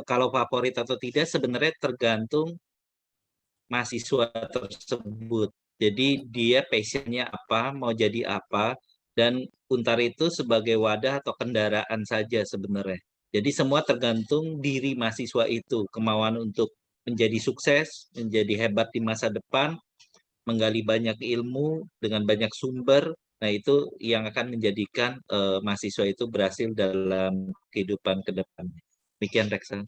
kalau favorit atau tidak sebenarnya tergantung mahasiswa tersebut. Jadi dia passionnya apa, mau jadi apa, dan Untar itu sebagai wadah atau kendaraan saja sebenarnya. Jadi semua tergantung diri mahasiswa itu, kemauan untuk menjadi sukses, menjadi hebat di masa depan, menggali banyak ilmu dengan banyak sumber, Nah, itu yang akan menjadikan mahasiswa itu berhasil dalam kehidupan ke depannya. Demikian, Reksa.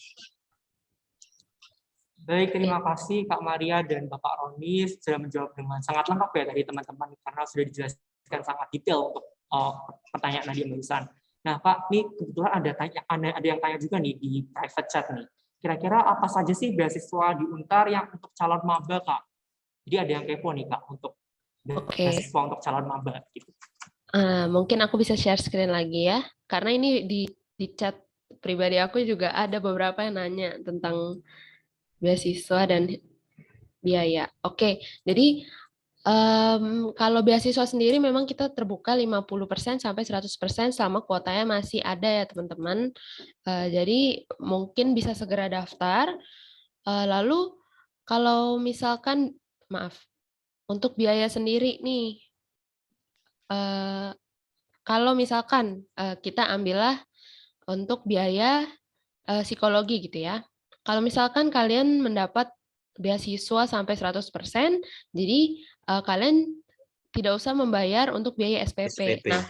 Baik, terima kasih Kak Maria dan Bapak Roni sudah menjawab dengan sangat lengkap ya dari teman-teman karena sudah dijelaskan sangat detail untuk pertanyaan Nadia barusan. Nah, Pak, ini kebetulan ada yang tanya juga nih di private chat nih. Kira-kira apa saja sih beasiswa di Untar yang untuk calon maba, Kak? Jadi ada yang kepo nih, Kak, untuk beasiswa untuk calon maba gitu. Mungkin aku bisa share screen lagi ya, karena ini di chat pribadi aku juga ada beberapa yang nanya tentang beasiswa dan biaya. Oke, jadi kalau beasiswa sendiri memang kita terbuka 50% sampai 100% selama kuotanya masih ada ya teman-teman. Jadi mungkin bisa segera daftar. Lalu kalau misalkan, maaf, untuk biaya sendiri nih, kalau misalkan kita ambillah untuk biaya psikologi gitu ya. Kalau misalkan kalian mendapat beasiswa sampai 100%, jadi kalian tidak usah membayar untuk biaya SPP. Nah,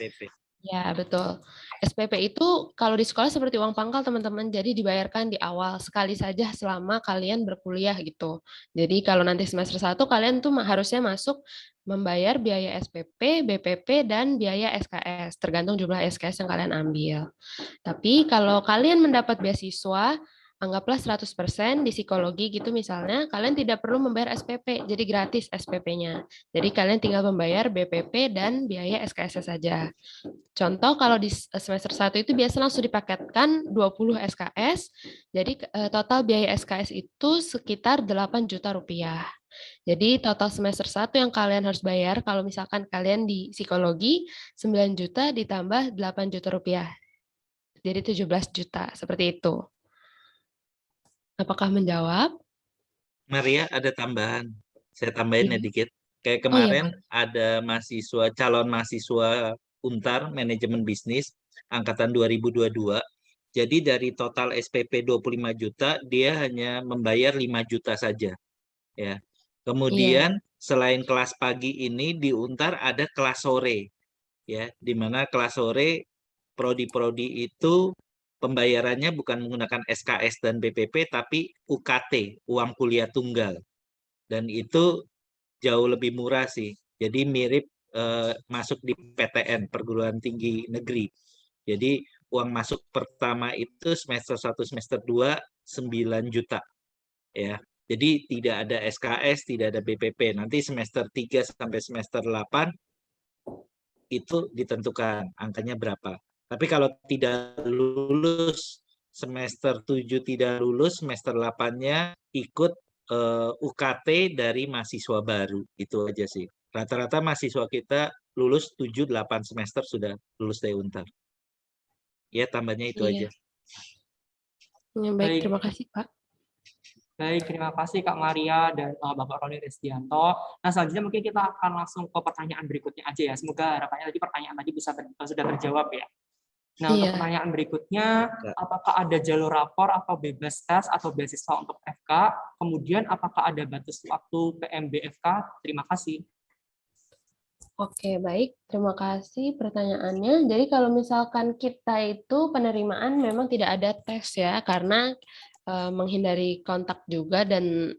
ya betul. SPP itu kalau di sekolah seperti uang pangkal teman-teman, jadi dibayarkan di awal sekali saja selama kalian berkuliah gitu. Jadi kalau nanti semester 1 kalian tuh harusnya masuk membayar biaya SPP, BPP, dan biaya SKS, tergantung jumlah SKS yang kalian ambil. Tapi kalau kalian mendapat beasiswa, anggaplah 100% di psikologi gitu misalnya, kalian tidak perlu membayar SPP, jadi gratis SPP-nya. Jadi kalian tinggal membayar BPP dan biaya SKS saja. Contoh kalau di semester 1 itu biasa langsung dipaketkan 20 SKS, jadi total biaya SKS itu sekitar 8 juta rupiah. Jadi total semester 1 yang kalian harus bayar kalau misalkan kalian di psikologi 9 juta ditambah 8 juta rupiah. Jadi 17 juta, seperti itu. Apakah menjawab? Maria, ada tambahan. Saya tambahin ya dikit. Kayak Oh iya, kemarin ada calon mahasiswa Untar Manajemen Bisnis angkatan 2022. Jadi dari total SPP 25 juta, dia hanya membayar 5 juta saja. Ya. Kemudian selain kelas pagi ini di Untar ada kelas sore. Ya, di mana kelas sore prodi-prodi itu pembayarannya bukan menggunakan SKS dan BPP tapi UKT, uang kuliah tunggal. Dan itu jauh lebih murah sih. Jadi mirip masuk di PTN, perguruan tinggi negeri. Jadi uang masuk pertama itu semester 1, semester 2 9 juta. Ya. Jadi tidak ada SKS, tidak ada BPP. Nanti semester 3 sampai semester 8 itu ditentukan angkanya berapa. Tapi kalau tidak lulus semester 7 tidak lulus, semester 8-nya ikut UKT dari mahasiswa baru. Itu aja sih. Rata-rata mahasiswa kita lulus 7-8 semester sudah lulus dari Untar. Ya, tambahnya itu aja. Baik, terima kasih Pak. Baik, terima kasih Kak Maria dan Bapak Roni Resdianto. Nah, selanjutnya mungkin kita akan langsung ke pertanyaan berikutnya aja ya. Semoga harapannya tadi pertanyaan tadi sudah terjawab ya. Nah, untuk pertanyaan berikutnya, apakah ada jalur rapor atau bebas tes atau beasiswa untuk FK? Kemudian, apakah ada batas waktu PMBFK? Terima kasih. Oke, baik. Terima kasih pertanyaannya. Jadi kalau misalkan kita itu penerimaan memang tidak ada tes ya, karena menghindari kontak juga dan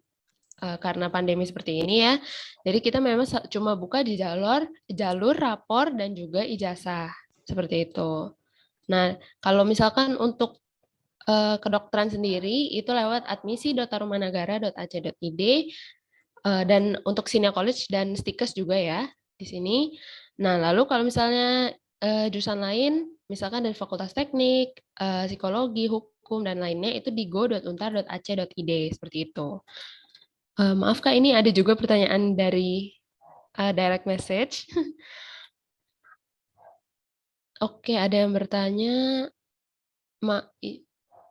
karena pandemi seperti ini ya. Jadi kita memang cuma buka di jalur rapor dan juga ijazah. Seperti itu. Nah, kalau misalkan untuk kedokteran sendiri itu lewat admisi.tarumanagara.ac.id dan untuk Sinia College dan Stikes juga ya di sini. Nah, lalu kalau misalnya jurusan lain, misalkan dari Fakultas Teknik, Psikologi, Hukum dan lainnya itu di go.untar.ac.id seperti itu. Maaf Kak, ini ada juga pertanyaan dari direct message. Oke, ada yang bertanya,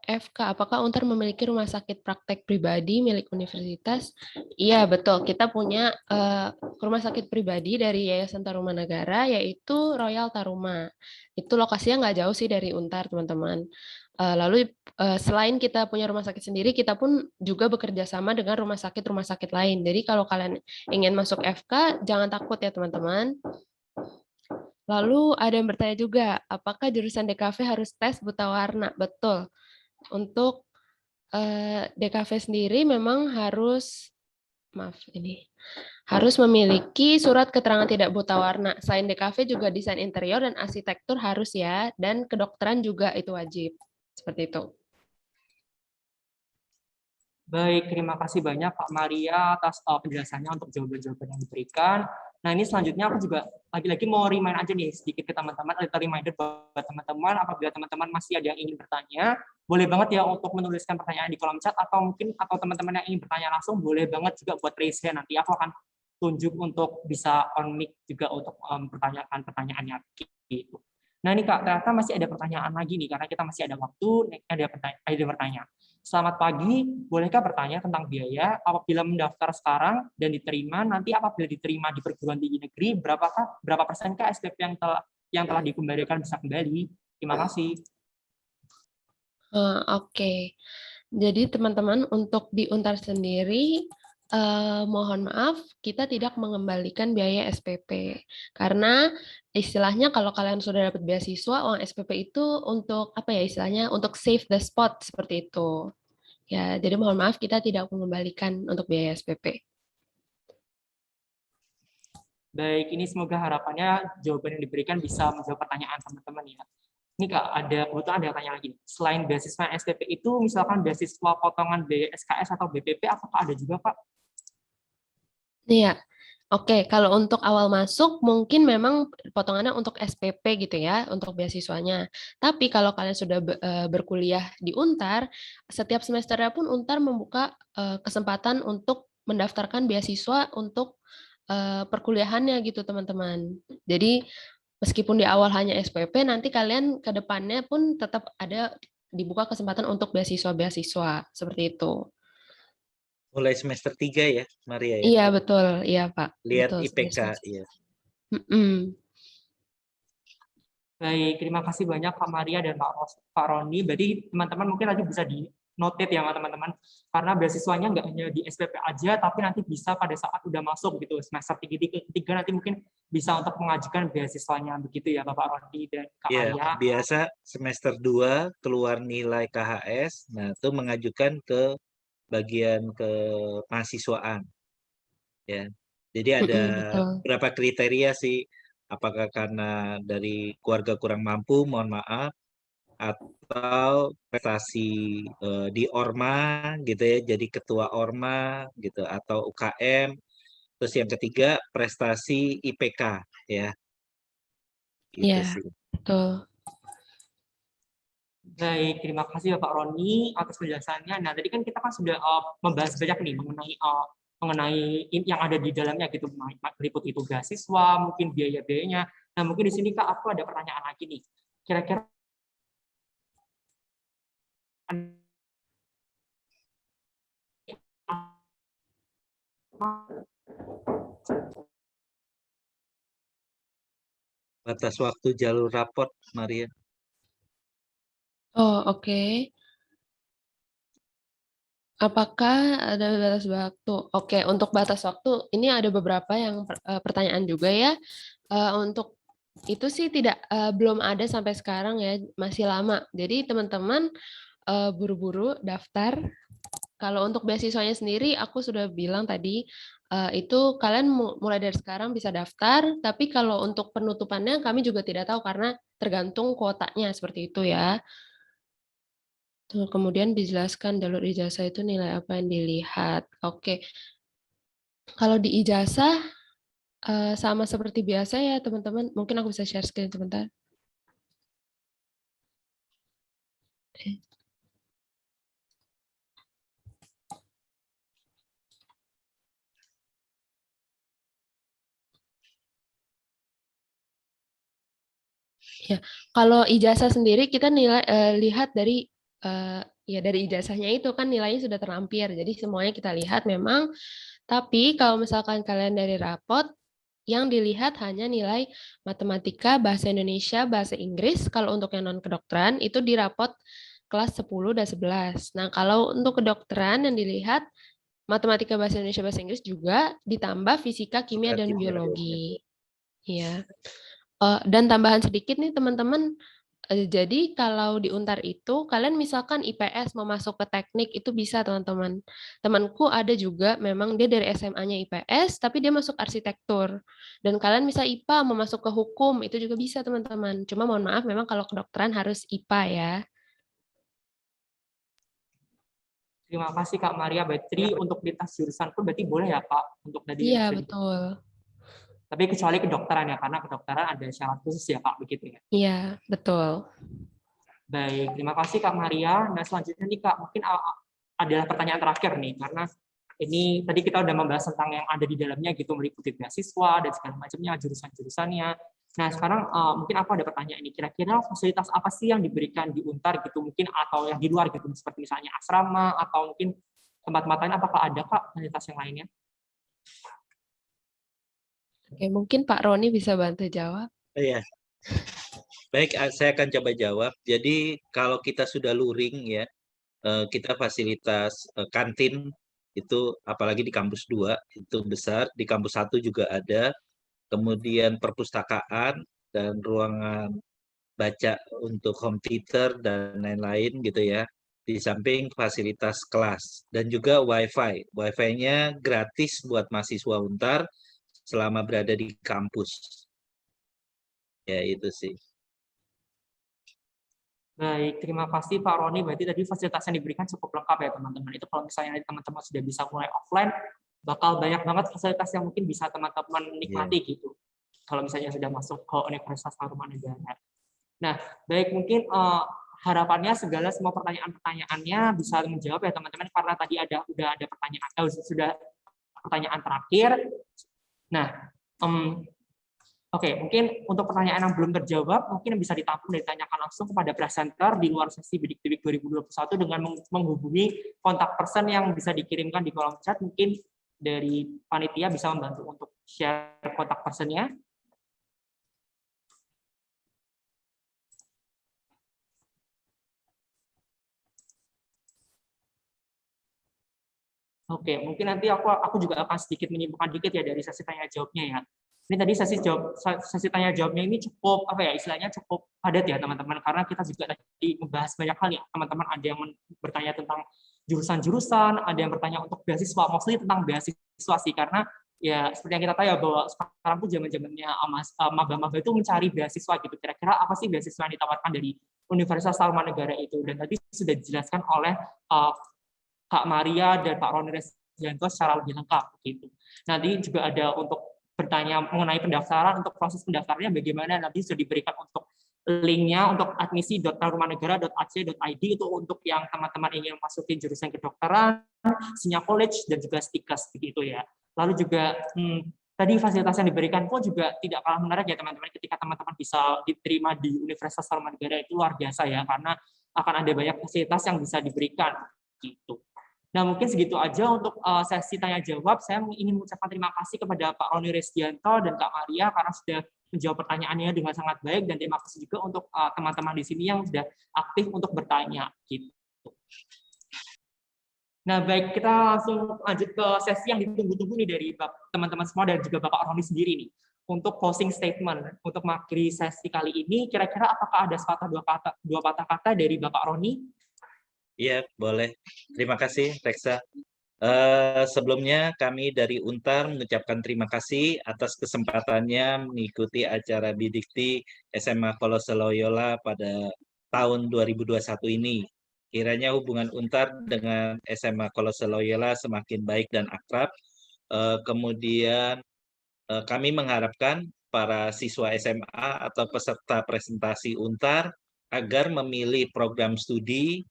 FK, apakah Untar memiliki rumah sakit praktek pribadi milik universitas? Iya, betul. Kita punya rumah sakit pribadi dari Yayasan Tarumanagara, yaitu Royal Taruma. Itu lokasinya nggak jauh sih dari Untar, teman-teman. Lalu selain kita punya rumah sakit sendiri, kita pun juga bekerja sama dengan rumah sakit lain. Jadi kalau kalian ingin masuk FK, jangan takut ya, teman-teman. Lalu ada yang bertanya juga, apakah jurusan DKV harus tes buta warna? Betul. Untuk DKV sendiri memang harus, harus memiliki surat keterangan tidak buta warna. Selain DKV juga desain interior dan arsitektur harus ya, dan kedokteran juga itu wajib. Seperti itu. Baik, terima kasih banyak Kak Maria atas penjelasannya untuk jawaban-jawaban yang diberikan. Nah, ini selanjutnya aku juga lagi-lagi mau remind aja nih sedikit ke teman-teman, ada reminder buat teman-teman, apabila teman-teman masih ada yang ingin bertanya, boleh banget ya untuk menuliskan pertanyaan di kolom chat, atau teman-teman yang ingin bertanya langsung, boleh banget juga buat raise hand, nanti aku akan tunjuk untuk bisa on mic juga untuk pertanyaan pertanyaannya gitu. Nah ini Kak, ternyata masih ada pertanyaan lagi nih, karena kita masih ada waktu, ada pertanyaan. Selamat pagi, bolehkah bertanya tentang biaya apabila mendaftar sekarang dan diterima, nanti apabila diterima di perguruan tinggi negeri, berapa persenkah SPP yang telah dikembalikan bisa kembali? Terima kasih. Oke. Jadi teman-teman untuk di Untar sendiri, mohon maaf kita tidak mengembalikan biaya SPP. Karena istilahnya kalau kalian sudah dapat beasiswa, uang SPP itu untuk apa ya istilahnya, untuk save the spot seperti itu. Ya, jadi mohon maaf kita tidak mengembalikan untuk biaya SPP. Baik, ini semoga harapannya jawaban yang diberikan bisa menjawab pertanyaan teman-teman ya. Ini Kak, kebetulan ada yang tanya lagi. Selain beasiswa SPP itu, misalkan beasiswa potongan BSKS atau BPP, apakah ada juga Pak? Iya, oke. Kalau untuk awal masuk, mungkin memang potongannya untuk SPP gitu ya, untuk beasiswanya. Tapi kalau kalian sudah berkuliah di Untar, setiap semesternya pun Untar membuka kesempatan untuk mendaftarkan beasiswa untuk perkuliahannya gitu teman-teman. Jadi meskipun di awal hanya SPP, nanti kalian ke depannya pun tetap ada dibuka kesempatan untuk beasiswa-beasiswa seperti itu. Mulai semester 3 ya, Maria ya? Iya, betul. Iya, Pak. Lihat Betul, IPK semester. ya. Baik, terima kasih banyak Pak Maria dan Pak Roni. Berarti teman-teman mungkin nanti bisa di notate ya teman-teman, karena beasiswanya nggak hanya di SPP aja, tapi nanti bisa pada saat udah masuk gitu semester 3 nanti mungkin bisa untuk mengajukan beasiswanya begitu ya Bapak Roni dan Kak Maria. Ya, biasa semester 2 keluar nilai KHS, nah itu mengajukan ke bagian ke mahasiswaan. Ya. Jadi ada beberapa kriteria sih, apakah karena dari keluarga kurang mampu, mohon maaf, atau prestasi di Orma gitu ya, jadi ketua Orma gitu, atau UKM. Terus yang ketiga prestasi IPK ya. Gitu Iya, sih. betul. Baik, terima kasih Bapak Roni atas penjelasannya. Nah, tadi kan kita kan sudah membahas banyak nih mengenai yang ada di dalamnya gitu, meliputi itu beasiswa, mungkin biaya-biayanya. Nah, mungkin di sini Kak aku ada pertanyaan lagi nih. Kira-kira Batas waktu jalur raport, Maria. Oh, oke. Apakah ada batas waktu? Oke, untuk batas waktu, ini ada beberapa yang pertanyaan juga ya. Untuk itu sih belum ada sampai sekarang ya, masih lama. Jadi teman-teman buru-buru daftar. Kalau untuk beasiswanya sendiri, aku sudah bilang tadi, itu kalian mulai dari sekarang bisa daftar, tapi kalau untuk penutupannya kami juga tidak tahu karena tergantung kuotanya seperti itu ya. Tuh, kemudian dijelaskan jalur ijazah itu nilai apa yang dilihat. Oke, kalau di ijazah sama seperti biasa ya teman-teman. Mungkin aku bisa share screen sebentar. Ya, kalau ijazah sendiri kita lihat dari ya dari ijazahnya itu kan nilainya sudah terlampir. Jadi semuanya kita lihat memang. Tapi kalau misalkan kalian dari rapot, yang dilihat hanya nilai matematika, bahasa Indonesia, bahasa Inggris. Kalau untuk yang non-kedokteran itu di rapot kelas 10 dan 11. Nah, kalau untuk kedokteran yang dilihat matematika, bahasa Indonesia, bahasa Inggris juga ditambah fisika, kimia, dan biologi. Ya. Dan tambahan sedikit nih teman-teman, jadi kalau di Untar itu kalian misalkan IPS mau masuk ke teknik itu bisa teman-teman. Temanku ada juga memang dia dari SMA-nya IPS tapi dia masuk arsitektur. Dan kalian bisa IPA mau masuk ke hukum itu juga bisa teman-teman. Cuma mohon maaf memang kalau kedokteran harus IPA ya. Terima kasih Kak Maria. Berarti untuk lintas jurusan pun berarti boleh ya Kak untuk tadi yang Iya, sudah betul. tapi kecuali kedokteran ya, karena kedokteran ada syarat khusus ya Kak, begitu ya. Iya, betul. Baik, terima kasih Kak Maria. Nah selanjutnya nih Kak, mungkin adalah pertanyaan terakhir nih, karena ini tadi kita udah membahas tentang yang ada di dalamnya gitu, meliputi beasiswa dan segala macamnya, jurusan-jurusannya. Nah sekarang mungkin aku ada pertanyaan ini, kira-kira fasilitas apa sih yang diberikan di Untar gitu, mungkin atau yang di luar gitu, seperti misalnya asrama atau mungkin tempat-tempat lain, apakah ada Kak fasilitas yang lainnya? Oke, mungkin Pak Roni bisa bantu jawab. Iya. Baik, saya akan coba jawab. Jadi kalau kita sudah luring ya, kita fasilitas kantin itu apalagi di kampus 2 itu besar, di kampus 1 juga ada. Kemudian perpustakaan dan ruangan baca untuk home theater dan lain-lain gitu ya. Di samping fasilitas kelas dan juga WiFi. WiFi-nya gratis buat mahasiswa Untar selama berada di kampus. Ya itu sih. Baik, terima kasih Pak Roni. Berarti tadi fasilitas yang diberikan cukup lengkap ya teman-teman. Itu kalau misalnya teman-teman sudah bisa mulai offline, bakal banyak banget fasilitas yang mungkin bisa teman-teman nikmati gitu. Kalau misalnya sudah masuk ke Universitas Tarumanegara. Nah, baik mungkin harapannya segala semua pertanyaan-pertanyaannya bisa menjawab ya teman-teman, karena tadi udah ada pertanyaan, sudah pertanyaan terakhir. Nah, oke, mungkin untuk pertanyaan yang belum terjawab, mungkin bisa ditampung dan ditanyakan langsung kepada presenter di luar sesi Bidik Tibik 2021 dengan menghubungi kontak person yang bisa dikirimkan di kolom chat. Mungkin dari panitia bisa membantu untuk share kontak personnya. Oke, mungkin nanti aku juga akan sedikit menyimpulkan dikit ya dari sesi tanya jawabnya ya. Ini tadi sesi tanya jawabnya ini cukup istilahnya cukup padat ya teman-teman, karena kita juga tadi membahas banyak hal ya teman-teman. Ada yang bertanya tentang jurusan-jurusan, ada yang bertanya untuk beasiswa, mostly tentang beasiswa sih, karena ya seperti yang kita tahu ya bahwa sekarang tuh zaman-zamannya maba-maba itu mencari beasiswa gitu. Kira-kira apa sih beasiswa yang ditawarkan dari Universitas Tarumanegara itu? Dan tadi sudah dijelaskan oleh Kak Maria dan Pak Roni Resdianto secara lebih lengkap gitu. Nanti juga ada untuk bertanya mengenai pendaftaran, untuk proses pendaftarannya bagaimana, nanti sudah diberikan untuk linknya untuk admisi.tarumanegara.ac.id itu untuk yang teman-teman ingin masukin jurusan kedokteran, Sinya College dan juga Stikes begitu ya. Lalu juga tadi fasilitas yang diberikan pun juga tidak kalah menarik ya teman-teman, ketika teman-teman bisa diterima di Universitas Tarumanegara itu luar biasa ya, karena akan ada banyak fasilitas yang bisa diberikan gitu. Nah, mungkin segitu aja untuk sesi tanya jawab. Saya ingin mengucapkan terima kasih kepada Pak Roni Resdianto dan Kak Maria karena sudah menjawab pertanyaannya dengan sangat baik, dan terima kasih juga untuk teman-teman di sini yang sudah aktif untuk bertanya gitu. Nah, baik, kita langsung lanjut ke sesi yang ditunggu-tunggu nih dari teman-teman semua dan juga Bapak Roni sendiri nih. Untuk closing statement untuk mengakhiri sesi kali ini, kira-kira apakah ada dua patah kata dari Bapak Roni? Iya, boleh. Terima kasih, Reksa. Sebelumnya kami dari Untar mengucapkan terima kasih atas kesempatannya mengikuti acara Bidikti SMA Kolose Loyola pada tahun 2021 ini. Kiranya hubungan Untar dengan SMA Kolose Loyola semakin baik dan akrab. Kemudian kami mengharapkan para siswa SMA atau peserta presentasi Untar agar memilih program studi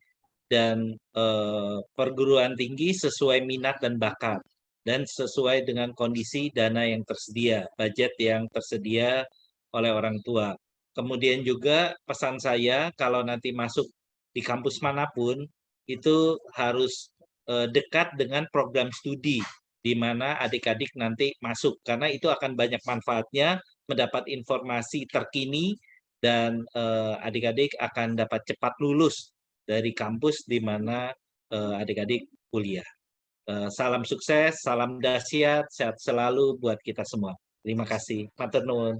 dan perguruan tinggi sesuai minat dan bakat, dan sesuai dengan kondisi dana yang tersedia, budget yang tersedia oleh orang tua. Kemudian juga pesan saya, kalau nanti masuk di kampus manapun, itu harus dekat dengan program studi, di mana adik-adik nanti masuk, karena itu akan banyak manfaatnya, mendapat informasi terkini, dan adik-adik akan dapat cepat lulus dari kampus di mana adik-adik kuliah. Salam sukses, salam dahsyat, sehat selalu buat kita semua. Terima kasih. Matur nuwun.